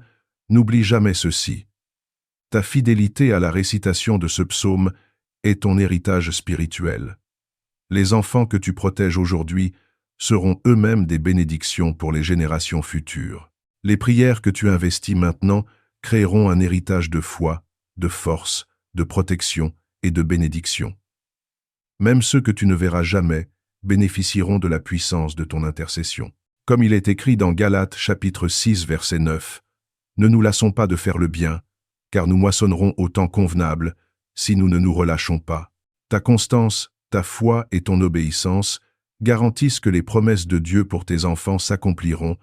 n'oublie jamais ceci. Ta fidélité à la récitation de ce psaume est ton héritage spirituel. Les enfants que tu protèges aujourd'hui seront eux-mêmes des bénédictions pour les générations futures. Les prières que tu investis maintenant créeront un héritage de foi, de force, de protection et de bénédiction. Même ceux que tu ne verras jamais bénéficieront de la puissance de ton intercession. Comme il est écrit dans Galates chapitre 6 verset 9, « Ne nous lassons pas de faire le bien, car nous moissonnerons au temps convenable si nous ne nous relâchons pas. » Ta constance, ta foi et ton obéissance garantissent que les promesses de Dieu pour tes enfants s'accompliront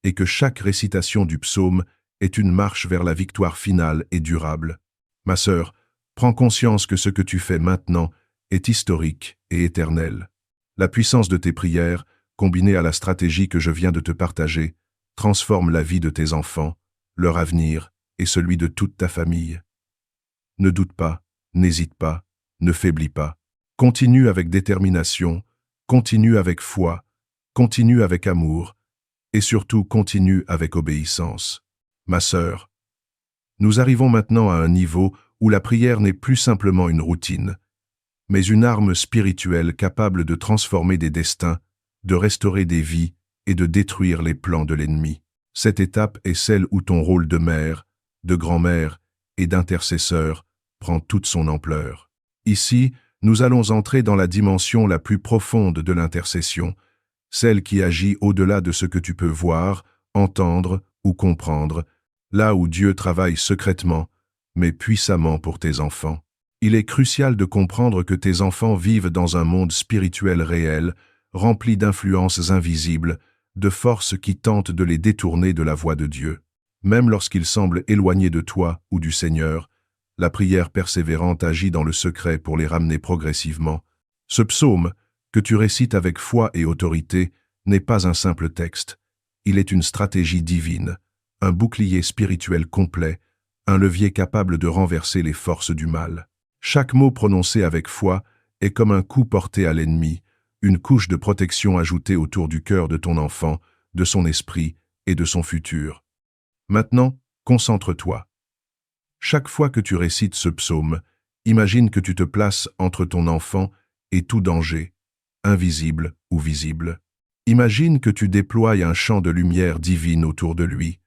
et que chaque récitation du psaume est une marche vers la victoire finale et durable. Ma sœur, prends conscience que ce que tu fais maintenant est historique et éternel. La puissance de tes prières, combinée à la stratégie que je viens de te partager, transforme la vie de tes enfants, leur avenir et celui de toute ta famille. Ne doute pas, n'hésite pas, ne faiblis pas. Continue avec détermination, continue avec foi, continue avec amour, et surtout continue avec obéissance. Ma sœur, nous arrivons maintenant à un niveau où la prière n'est plus simplement une routine, mais une arme spirituelle capable de transformer des destins, de restaurer des vies et de détruire les plans de l'ennemi. Cette étape est celle où ton rôle de mère, de grand-mère et d'intercesseur prend toute son ampleur. Ici, nous allons entrer dans la dimension la plus profonde de l'intercession, celle qui agit au-delà de ce que tu peux voir, entendre ou comprendre, là où Dieu travaille secrètement, mais puissamment pour tes enfants. Il est crucial de comprendre que tes enfants vivent dans un monde spirituel réel, rempli d'influences invisibles, de forces qui tentent de les détourner de la voie de Dieu. Même lorsqu'ils semblent éloignés de toi ou du Seigneur, la prière persévérante agit dans le secret pour les ramener progressivement, Ce psaume, que tu récites avec foi et autorité, n'est pas un simple texte. Il est une stratégie divine, un bouclier spirituel complet, un levier capable de renverser les forces du mal. Chaque mot prononcé avec foi est comme un coup porté à l'ennemi, une couche de protection ajoutée autour du cœur de ton enfant, de son esprit et de son futur. Maintenant, concentre-toi. Chaque fois que tu récites ce psaume, imagine que tu te places entre ton enfant et tout danger, invisible ou visible. Imagine que tu déploies un champ de lumière divine autour de lui,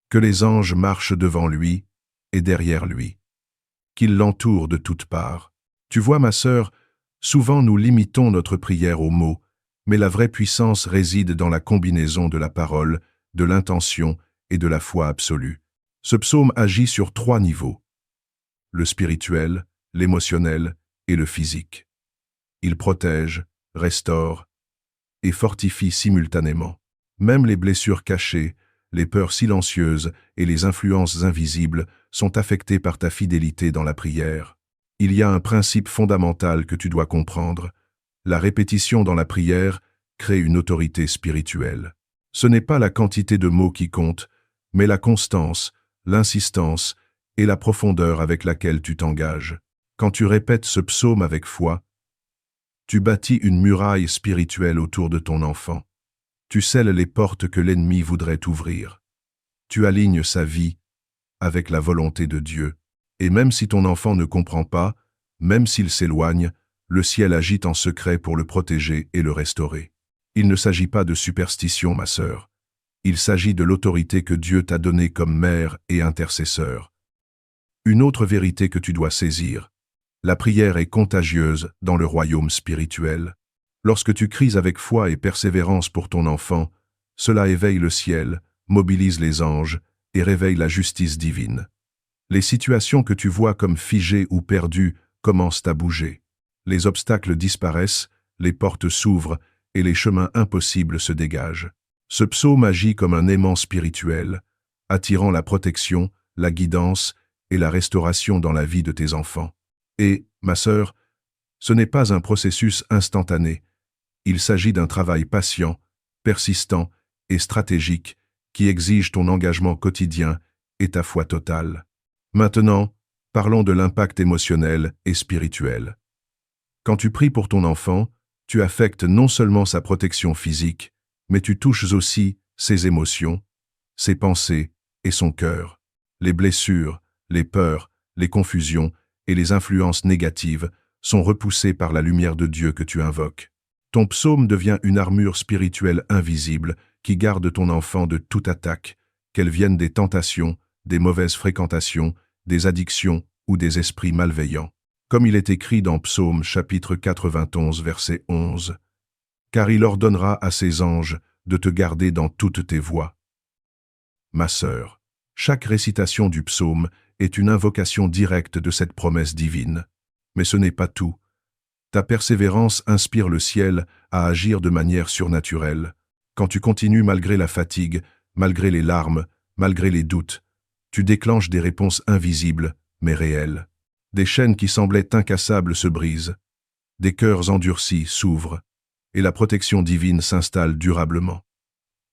que les anges marchent devant lui et derrière lui, qu'ils l'entourent de toutes parts. Tu vois, ma sœur, souvent nous limitons notre prière aux mots, mais la vraie puissance réside dans la combinaison de la parole, de l'intention et de la foi absolue. Ce psaume agit sur 3 niveaux: le spirituel, l'émotionnel et le physique. Il protège, restaure et fortifie simultanément. Même les blessures cachées, les peurs silencieuses et les influences invisibles sont affectées par ta fidélité dans la prière. Il y a un principe fondamental que tu dois comprendre. La répétition dans la prière crée une autorité spirituelle. Ce n'est pas la quantité de mots qui compte, mais la constance, l'insistance et la profondeur avec laquelle tu t'engages. Quand tu répètes ce psaume avec foi, tu bâtis une muraille spirituelle autour de ton enfant. Tu scelles les portes que l'ennemi voudrait ouvrir. Tu alignes sa vie avec la volonté de Dieu. Et même si ton enfant ne comprend pas, même s'il s'éloigne, le ciel agit en secret pour le protéger et le restaurer. Il ne s'agit pas de superstition, ma sœur. Il s'agit de l'autorité que Dieu t'a donnée comme mère et intercesseur. Une autre vérité que tu dois saisir: la prière est contagieuse dans le royaume spirituel. Lorsque tu cries avec foi et persévérance pour ton enfant, cela éveille le ciel, mobilise les anges et réveille la justice divine. Les situations que tu vois comme figées ou perdues commencent à bouger. Les obstacles disparaissent, les portes s'ouvrent et les chemins impossibles se dégagent. Ce psaume agit comme un aimant spirituel, attirant la protection, la guidance et la restauration dans la vie de tes enfants. Et, ma sœur, ce n'est pas un processus instantané. Il s'agit d'un travail patient, persistant et stratégique qui exige ton engagement quotidien et ta foi totale. Maintenant, parlons de l'impact émotionnel et spirituel. Quand tu pries pour ton enfant, tu affectes non seulement sa protection physique, mais tu touches aussi ses émotions, ses pensées et son cœur. Les blessures, les peurs, les confusions et les influences négatives sont repoussées par la lumière de Dieu que tu invoques. Ton psaume devient une armure spirituelle invisible qui garde ton enfant de toute attaque, qu'elle vienne des tentations, des mauvaises fréquentations, des addictions ou des esprits malveillants. Comme il est écrit dans Psaume chapitre 91 verset 11, « Car il ordonnera à ses anges de te garder dans toutes tes voies. » Ma sœur, chaque récitation du psaume est une invocation directe de cette promesse divine. Mais ce n'est pas tout. Ta persévérance inspire le ciel à agir de manière surnaturelle. Quand tu continues malgré la fatigue, malgré les larmes, malgré les doutes, tu déclenches des réponses invisibles, mais réelles. Des chaînes qui semblaient incassables se brisent, des cœurs endurcis s'ouvrent, et la protection divine s'installe durablement.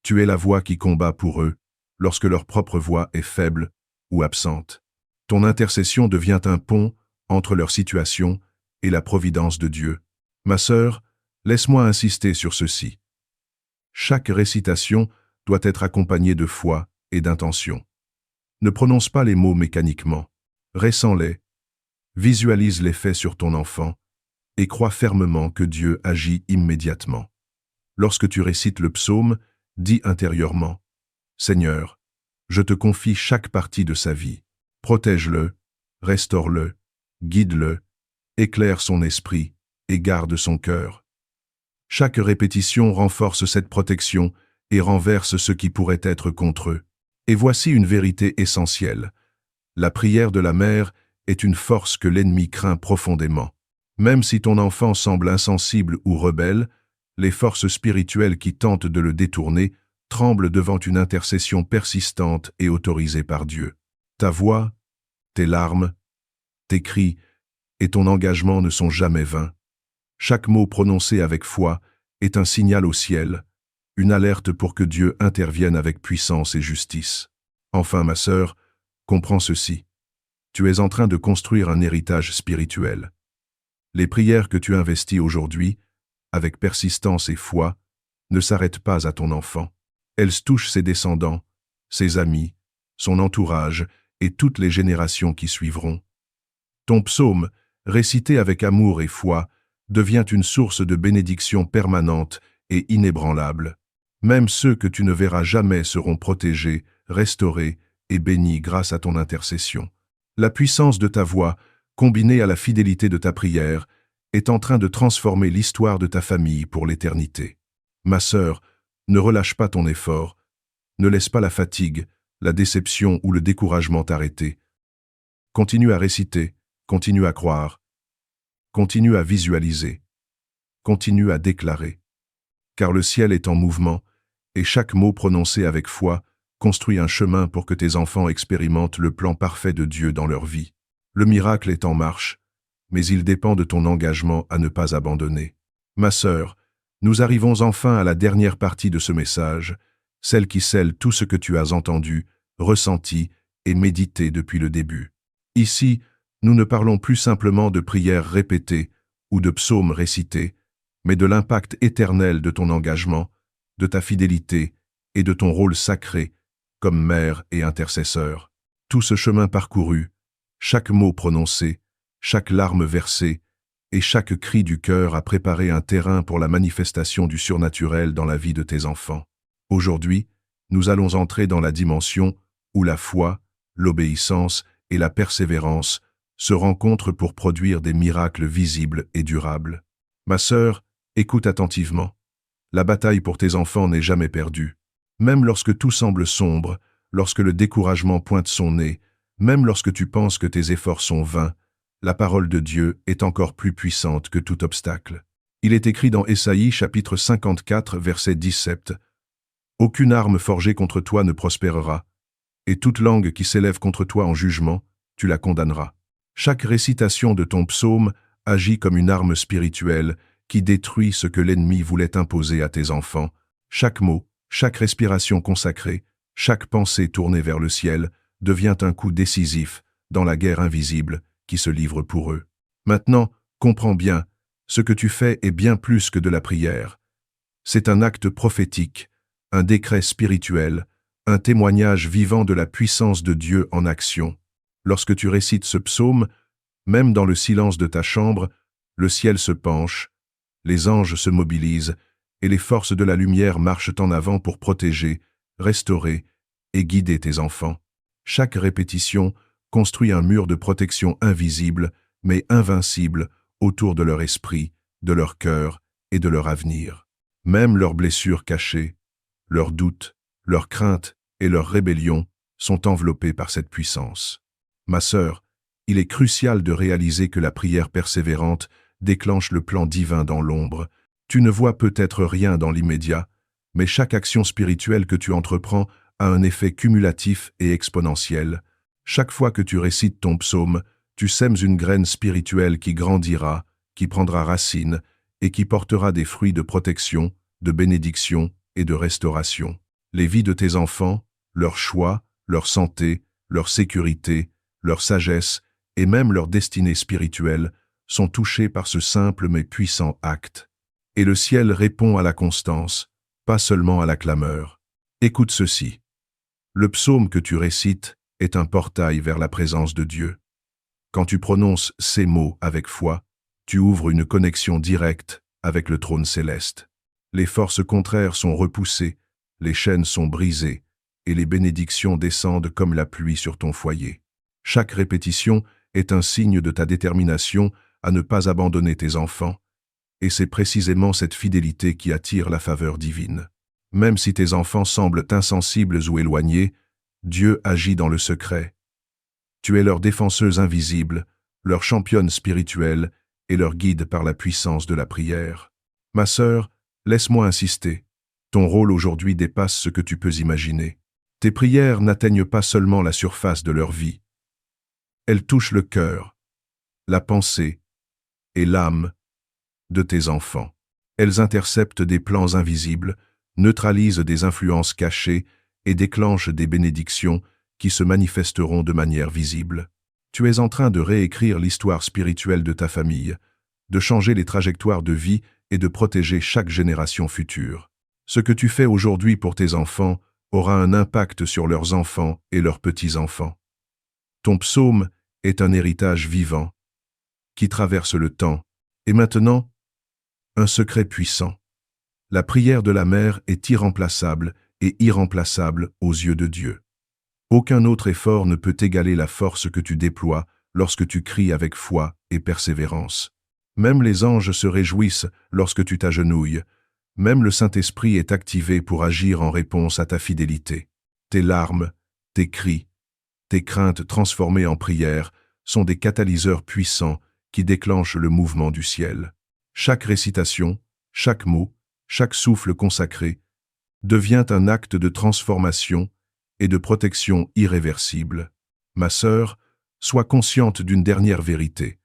Tu es la voix qui combat pour eux, lorsque leur propre voix est faible ou absente. Ton intercession devient un pont entre leur situation et la providence de Dieu. Ma sœur, laisse-moi insister sur ceci. Chaque récitation doit être accompagnée de foi et d'intention. Ne prononce pas les mots mécaniquement. Ressens-les, visualise l'effet sur ton enfant et crois fermement que Dieu agit immédiatement. Lorsque tu récites le psaume, dis intérieurement: « Seigneur, je te confie chaque partie de sa vie. Protège-le, restaure-le, guide-le, éclaire son esprit et garde son cœur. » Chaque répétition renforce cette protection et renverse ce qui pourrait être contre eux. Et voici une vérité essentielle. La prière de la mère est une force que l'ennemi craint profondément. Même si ton enfant semble insensible ou rebelle, les forces spirituelles qui tentent de le détourner tremblent devant une intercession persistante et autorisée par Dieu. Ta voix, tes larmes, tes cris et ton engagement ne sont jamais vains. Chaque mot prononcé avec foi est un signal au ciel, une alerte pour que Dieu intervienne avec puissance et justice. Enfin, ma sœur, comprends ceci. Tu es en train de construire un héritage spirituel. Les prières que tu investis aujourd'hui, avec persistance et foi, ne s'arrêtent pas à ton enfant. Elles touchent ses descendants, ses amis, son entourage et toutes les générations qui suivront. Ton psaume, récité avec amour et foi, devient une source de bénédiction permanente et inébranlable. Même ceux que tu ne verras jamais seront protégés, restaurés et bénis grâce à ton intercession. La puissance de ta voix, combinée à la fidélité de ta prière, est en train de transformer l'histoire de ta famille pour l'éternité. Ma sœur, ne relâche pas ton effort, ne laisse pas la fatigue, la déception ou le découragement t'arrêter. Continue à réciter, continue à croire, continue à visualiser, continue à déclarer. Car le ciel est en mouvement, et chaque mot prononcé avec foi construit un chemin pour que tes enfants expérimentent le plan parfait de Dieu dans leur vie. Le miracle est en marche, mais il dépend de ton engagement à ne pas abandonner. Ma sœur, nous arrivons enfin à la dernière partie de ce message, celle qui scelle tout ce que tu as entendu, ressenti et médité depuis le début. Ici, nous ne parlons plus simplement de prières répétées ou de psaumes récités, mais de l'impact éternel de ton engagement, de ta fidélité et de ton rôle sacré comme mère et intercesseur. Tout ce chemin parcouru, chaque mot prononcé, chaque larme versée et chaque cri du cœur a préparé un terrain pour la manifestation du surnaturel dans la vie de tes enfants. Aujourd'hui, nous allons entrer dans la dimension où la foi, l'obéissance et la persévérance se rencontrent pour produire des miracles visibles et durables. Ma sœur, écoute attentivement. La bataille pour tes enfants n'est jamais perdue. Même lorsque tout semble sombre, lorsque le découragement pointe son nez, même lorsque tu penses que tes efforts sont vains, la parole de Dieu est encore plus puissante que tout obstacle. Il est écrit dans Ésaïe chapitre 54 verset 17 « Aucune arme forgée contre toi ne prospérera, et toute langue qui s'élève contre toi en jugement, tu la condamneras. » Chaque récitation de ton psaume agit comme une arme spirituelle qui détruit ce que l'ennemi voulait imposer à tes enfants. Chaque mot, chaque respiration consacrée, chaque pensée tournée vers le ciel devient un coup décisif dans la guerre invisible qui se livre pour eux. Maintenant, comprends bien, ce que tu fais est bien plus que de la prière. C'est un acte prophétique, un décret spirituel, un témoignage vivant de la puissance de Dieu en action. Lorsque tu récites ce psaume, même dans le silence de ta chambre, le ciel se penche, les anges se mobilisent et les forces de la lumière marchent en avant pour protéger, restaurer et guider tes enfants. Chaque répétition construit un mur de protection invisible, mais invincible, autour de leur esprit, de leur cœur et de leur avenir. Même leurs blessures cachées, leurs doutes, leurs craintes et leurs rébellions sont enveloppés par cette puissance. Ma sœur, il est crucial de réaliser que la prière persévérante déclenche le plan divin dans l'ombre. Tu ne vois peut-être rien dans l'immédiat, mais chaque action spirituelle que tu entreprends a un effet cumulatif et exponentiel. Chaque fois que tu récites ton psaume, tu sèmes une graine spirituelle qui grandira, qui prendra racine et qui portera des fruits de protection, de bénédiction et de restauration. Les vies de tes enfants, leurs choix, leur santé, leur sécurité, leur sagesse et même leur destinée spirituelle sont touchés par ce simple mais puissant acte. Et le ciel répond à la constance, pas seulement à la clameur. Écoute ceci. Le psaume que tu récites est un portail vers la présence de Dieu. Quand tu prononces ces mots avec foi, tu ouvres une connexion directe avec le trône céleste. Les forces contraires sont repoussées, les chaînes sont brisées, et les bénédictions descendent comme la pluie sur ton foyer. Chaque répétition est un signe de ta détermination à ne pas abandonner tes enfants, et c'est précisément cette fidélité qui attire la faveur divine. Même si tes enfants semblent insensibles ou éloignés, Dieu agit dans le secret. Tu es leur défenseuse invisible, leur championne spirituelle et leur guide par la puissance de la prière. Ma sœur, laisse-moi insister. Ton rôle aujourd'hui dépasse ce que tu peux imaginer. Tes prières n'atteignent pas seulement la surface de leur vie. Elles touchent le cœur, la pensée et l'âme de tes enfants. Elles interceptent des plans invisibles, neutralisent des influences cachées et déclenchent des bénédictions qui se manifesteront de manière visible. Tu es en train de réécrire l'histoire spirituelle de ta famille, de changer les trajectoires de vie et de protéger chaque génération future. Ce que tu fais aujourd'hui pour tes enfants aura un impact sur leurs enfants et leurs petits-enfants. Ton psaume est un héritage vivant qui traverse le temps. Et maintenant, un secret puissant. La prière de la mère est irremplaçable et irremplaçable aux yeux de Dieu. Aucun autre effort ne peut égaler la force que tu déploies lorsque tu cries avec foi et persévérance. Même les anges se réjouissent lorsque tu t'agenouilles. Même le Saint-Esprit est activé pour agir en réponse à ta fidélité. Tes larmes, tes cris, tes craintes transformées en prières sont des catalyseurs puissants qui déclenchent le mouvement du ciel. Chaque récitation, chaque mot, chaque souffle consacré devient un acte de transformation et de protection irréversible. Ma sœur, sois consciente d'une dernière vérité.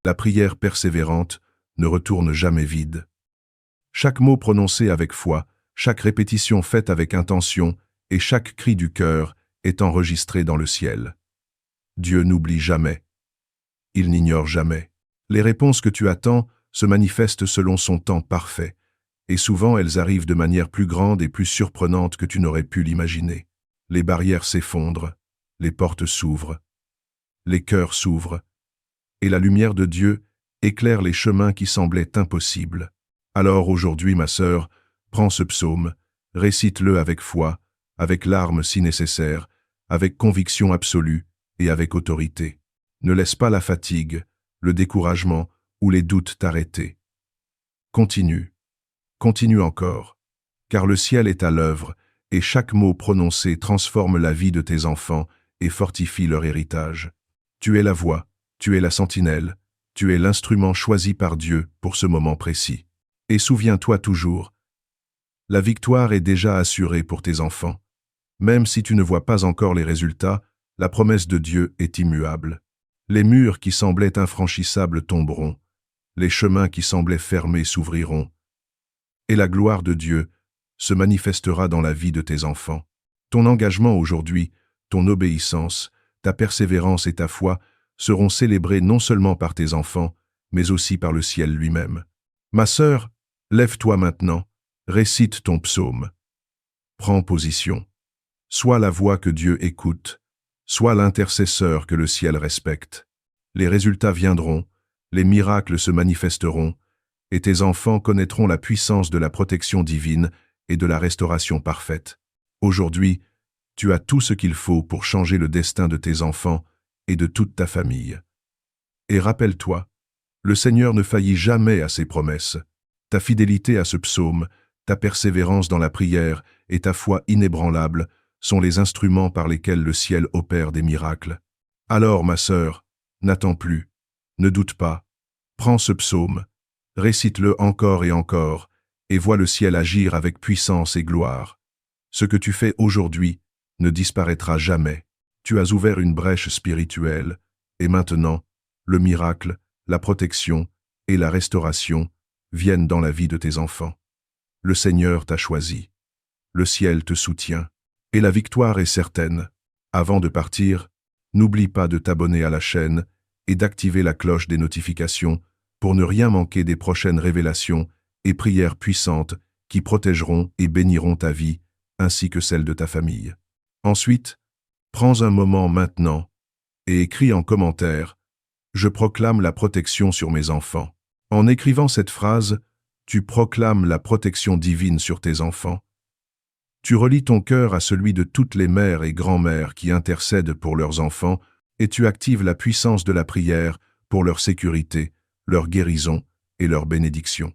La prière persévérante ne retourne jamais vide. Chaque mot prononcé avec foi, chaque répétition faite avec intention et chaque cri du cœur est enregistré dans le ciel. Dieu n'oublie jamais. Il n'ignore jamais. Les réponses que tu attends se manifestent selon son temps parfait, et souvent elles arrivent de manière plus grande et plus surprenante que tu n'aurais pu l'imaginer. Les barrières s'effondrent, les portes s'ouvrent, les cœurs s'ouvrent, et la lumière de Dieu éclaire les chemins qui semblaient impossibles. Alors aujourd'hui, ma sœur, prends ce psaume, récite-le avec foi, avec larmes si nécessaire, avec conviction absolue et avec autorité. Ne laisse pas la fatigue, le découragement ou les doutes t'arrêter. Continue, continue encore, car le ciel est à l'œuvre et chaque mot prononcé transforme la vie de tes enfants et fortifie leur héritage. Tu es la voix, tu es la sentinelle, tu es l'instrument choisi par Dieu pour ce moment précis. Et souviens-toi toujours, la victoire est déjà assurée pour tes enfants. Même si tu ne vois pas encore les résultats, la promesse de Dieu est immuable. Les murs qui semblaient infranchissables tomberont, les chemins qui semblaient fermés s'ouvriront, et la gloire de Dieu se manifestera dans la vie de tes enfants. Ton engagement aujourd'hui, ton obéissance, ta persévérance et ta foi seront célébrés non seulement par tes enfants, mais aussi par le ciel lui-même. Ma sœur, lève-toi maintenant, récite ton psaume. Prends position. Sois la voix que Dieu écoute, sois l'intercesseur que le ciel respecte. Les résultats viendront, les miracles se manifesteront, et tes enfants connaîtront la puissance de la protection divine et de la restauration parfaite. Aujourd'hui, tu as tout ce qu'il faut pour changer le destin de tes enfants et de toute ta famille. Et rappelle-toi, le Seigneur ne faillit jamais à ses promesses. Ta fidélité à ce psaume, ta persévérance dans la prière et ta foi inébranlable sont les instruments par lesquels le ciel opère des miracles. Alors, ma sœur, n'attends plus, ne doute pas, prends ce psaume, récite-le encore et vois le ciel agir avec puissance et gloire. Ce que tu fais aujourd'hui ne disparaîtra jamais. Tu as ouvert une brèche spirituelle, et maintenant, le miracle, la protection et la restauration viennent dans la vie de tes enfants. Le Seigneur t'a choisi, le ciel te soutient, et la victoire est certaine. Avant de partir, n'oublie pas de t'abonner à la chaîne et d'activer la cloche des notifications pour ne rien manquer des prochaines révélations et prières puissantes qui protégeront et béniront ta vie ainsi que celle de ta famille. Ensuite, prends un moment maintenant et écris en commentaire « Je proclame la protection sur mes enfants ». En écrivant cette phrase, tu proclames la protection divine sur tes enfants. Tu relis ton cœur à celui de toutes les mères et grands-mères qui intercèdent pour leurs enfants et tu actives la puissance de la prière pour leur sécurité, leur guérison et leur bénédiction.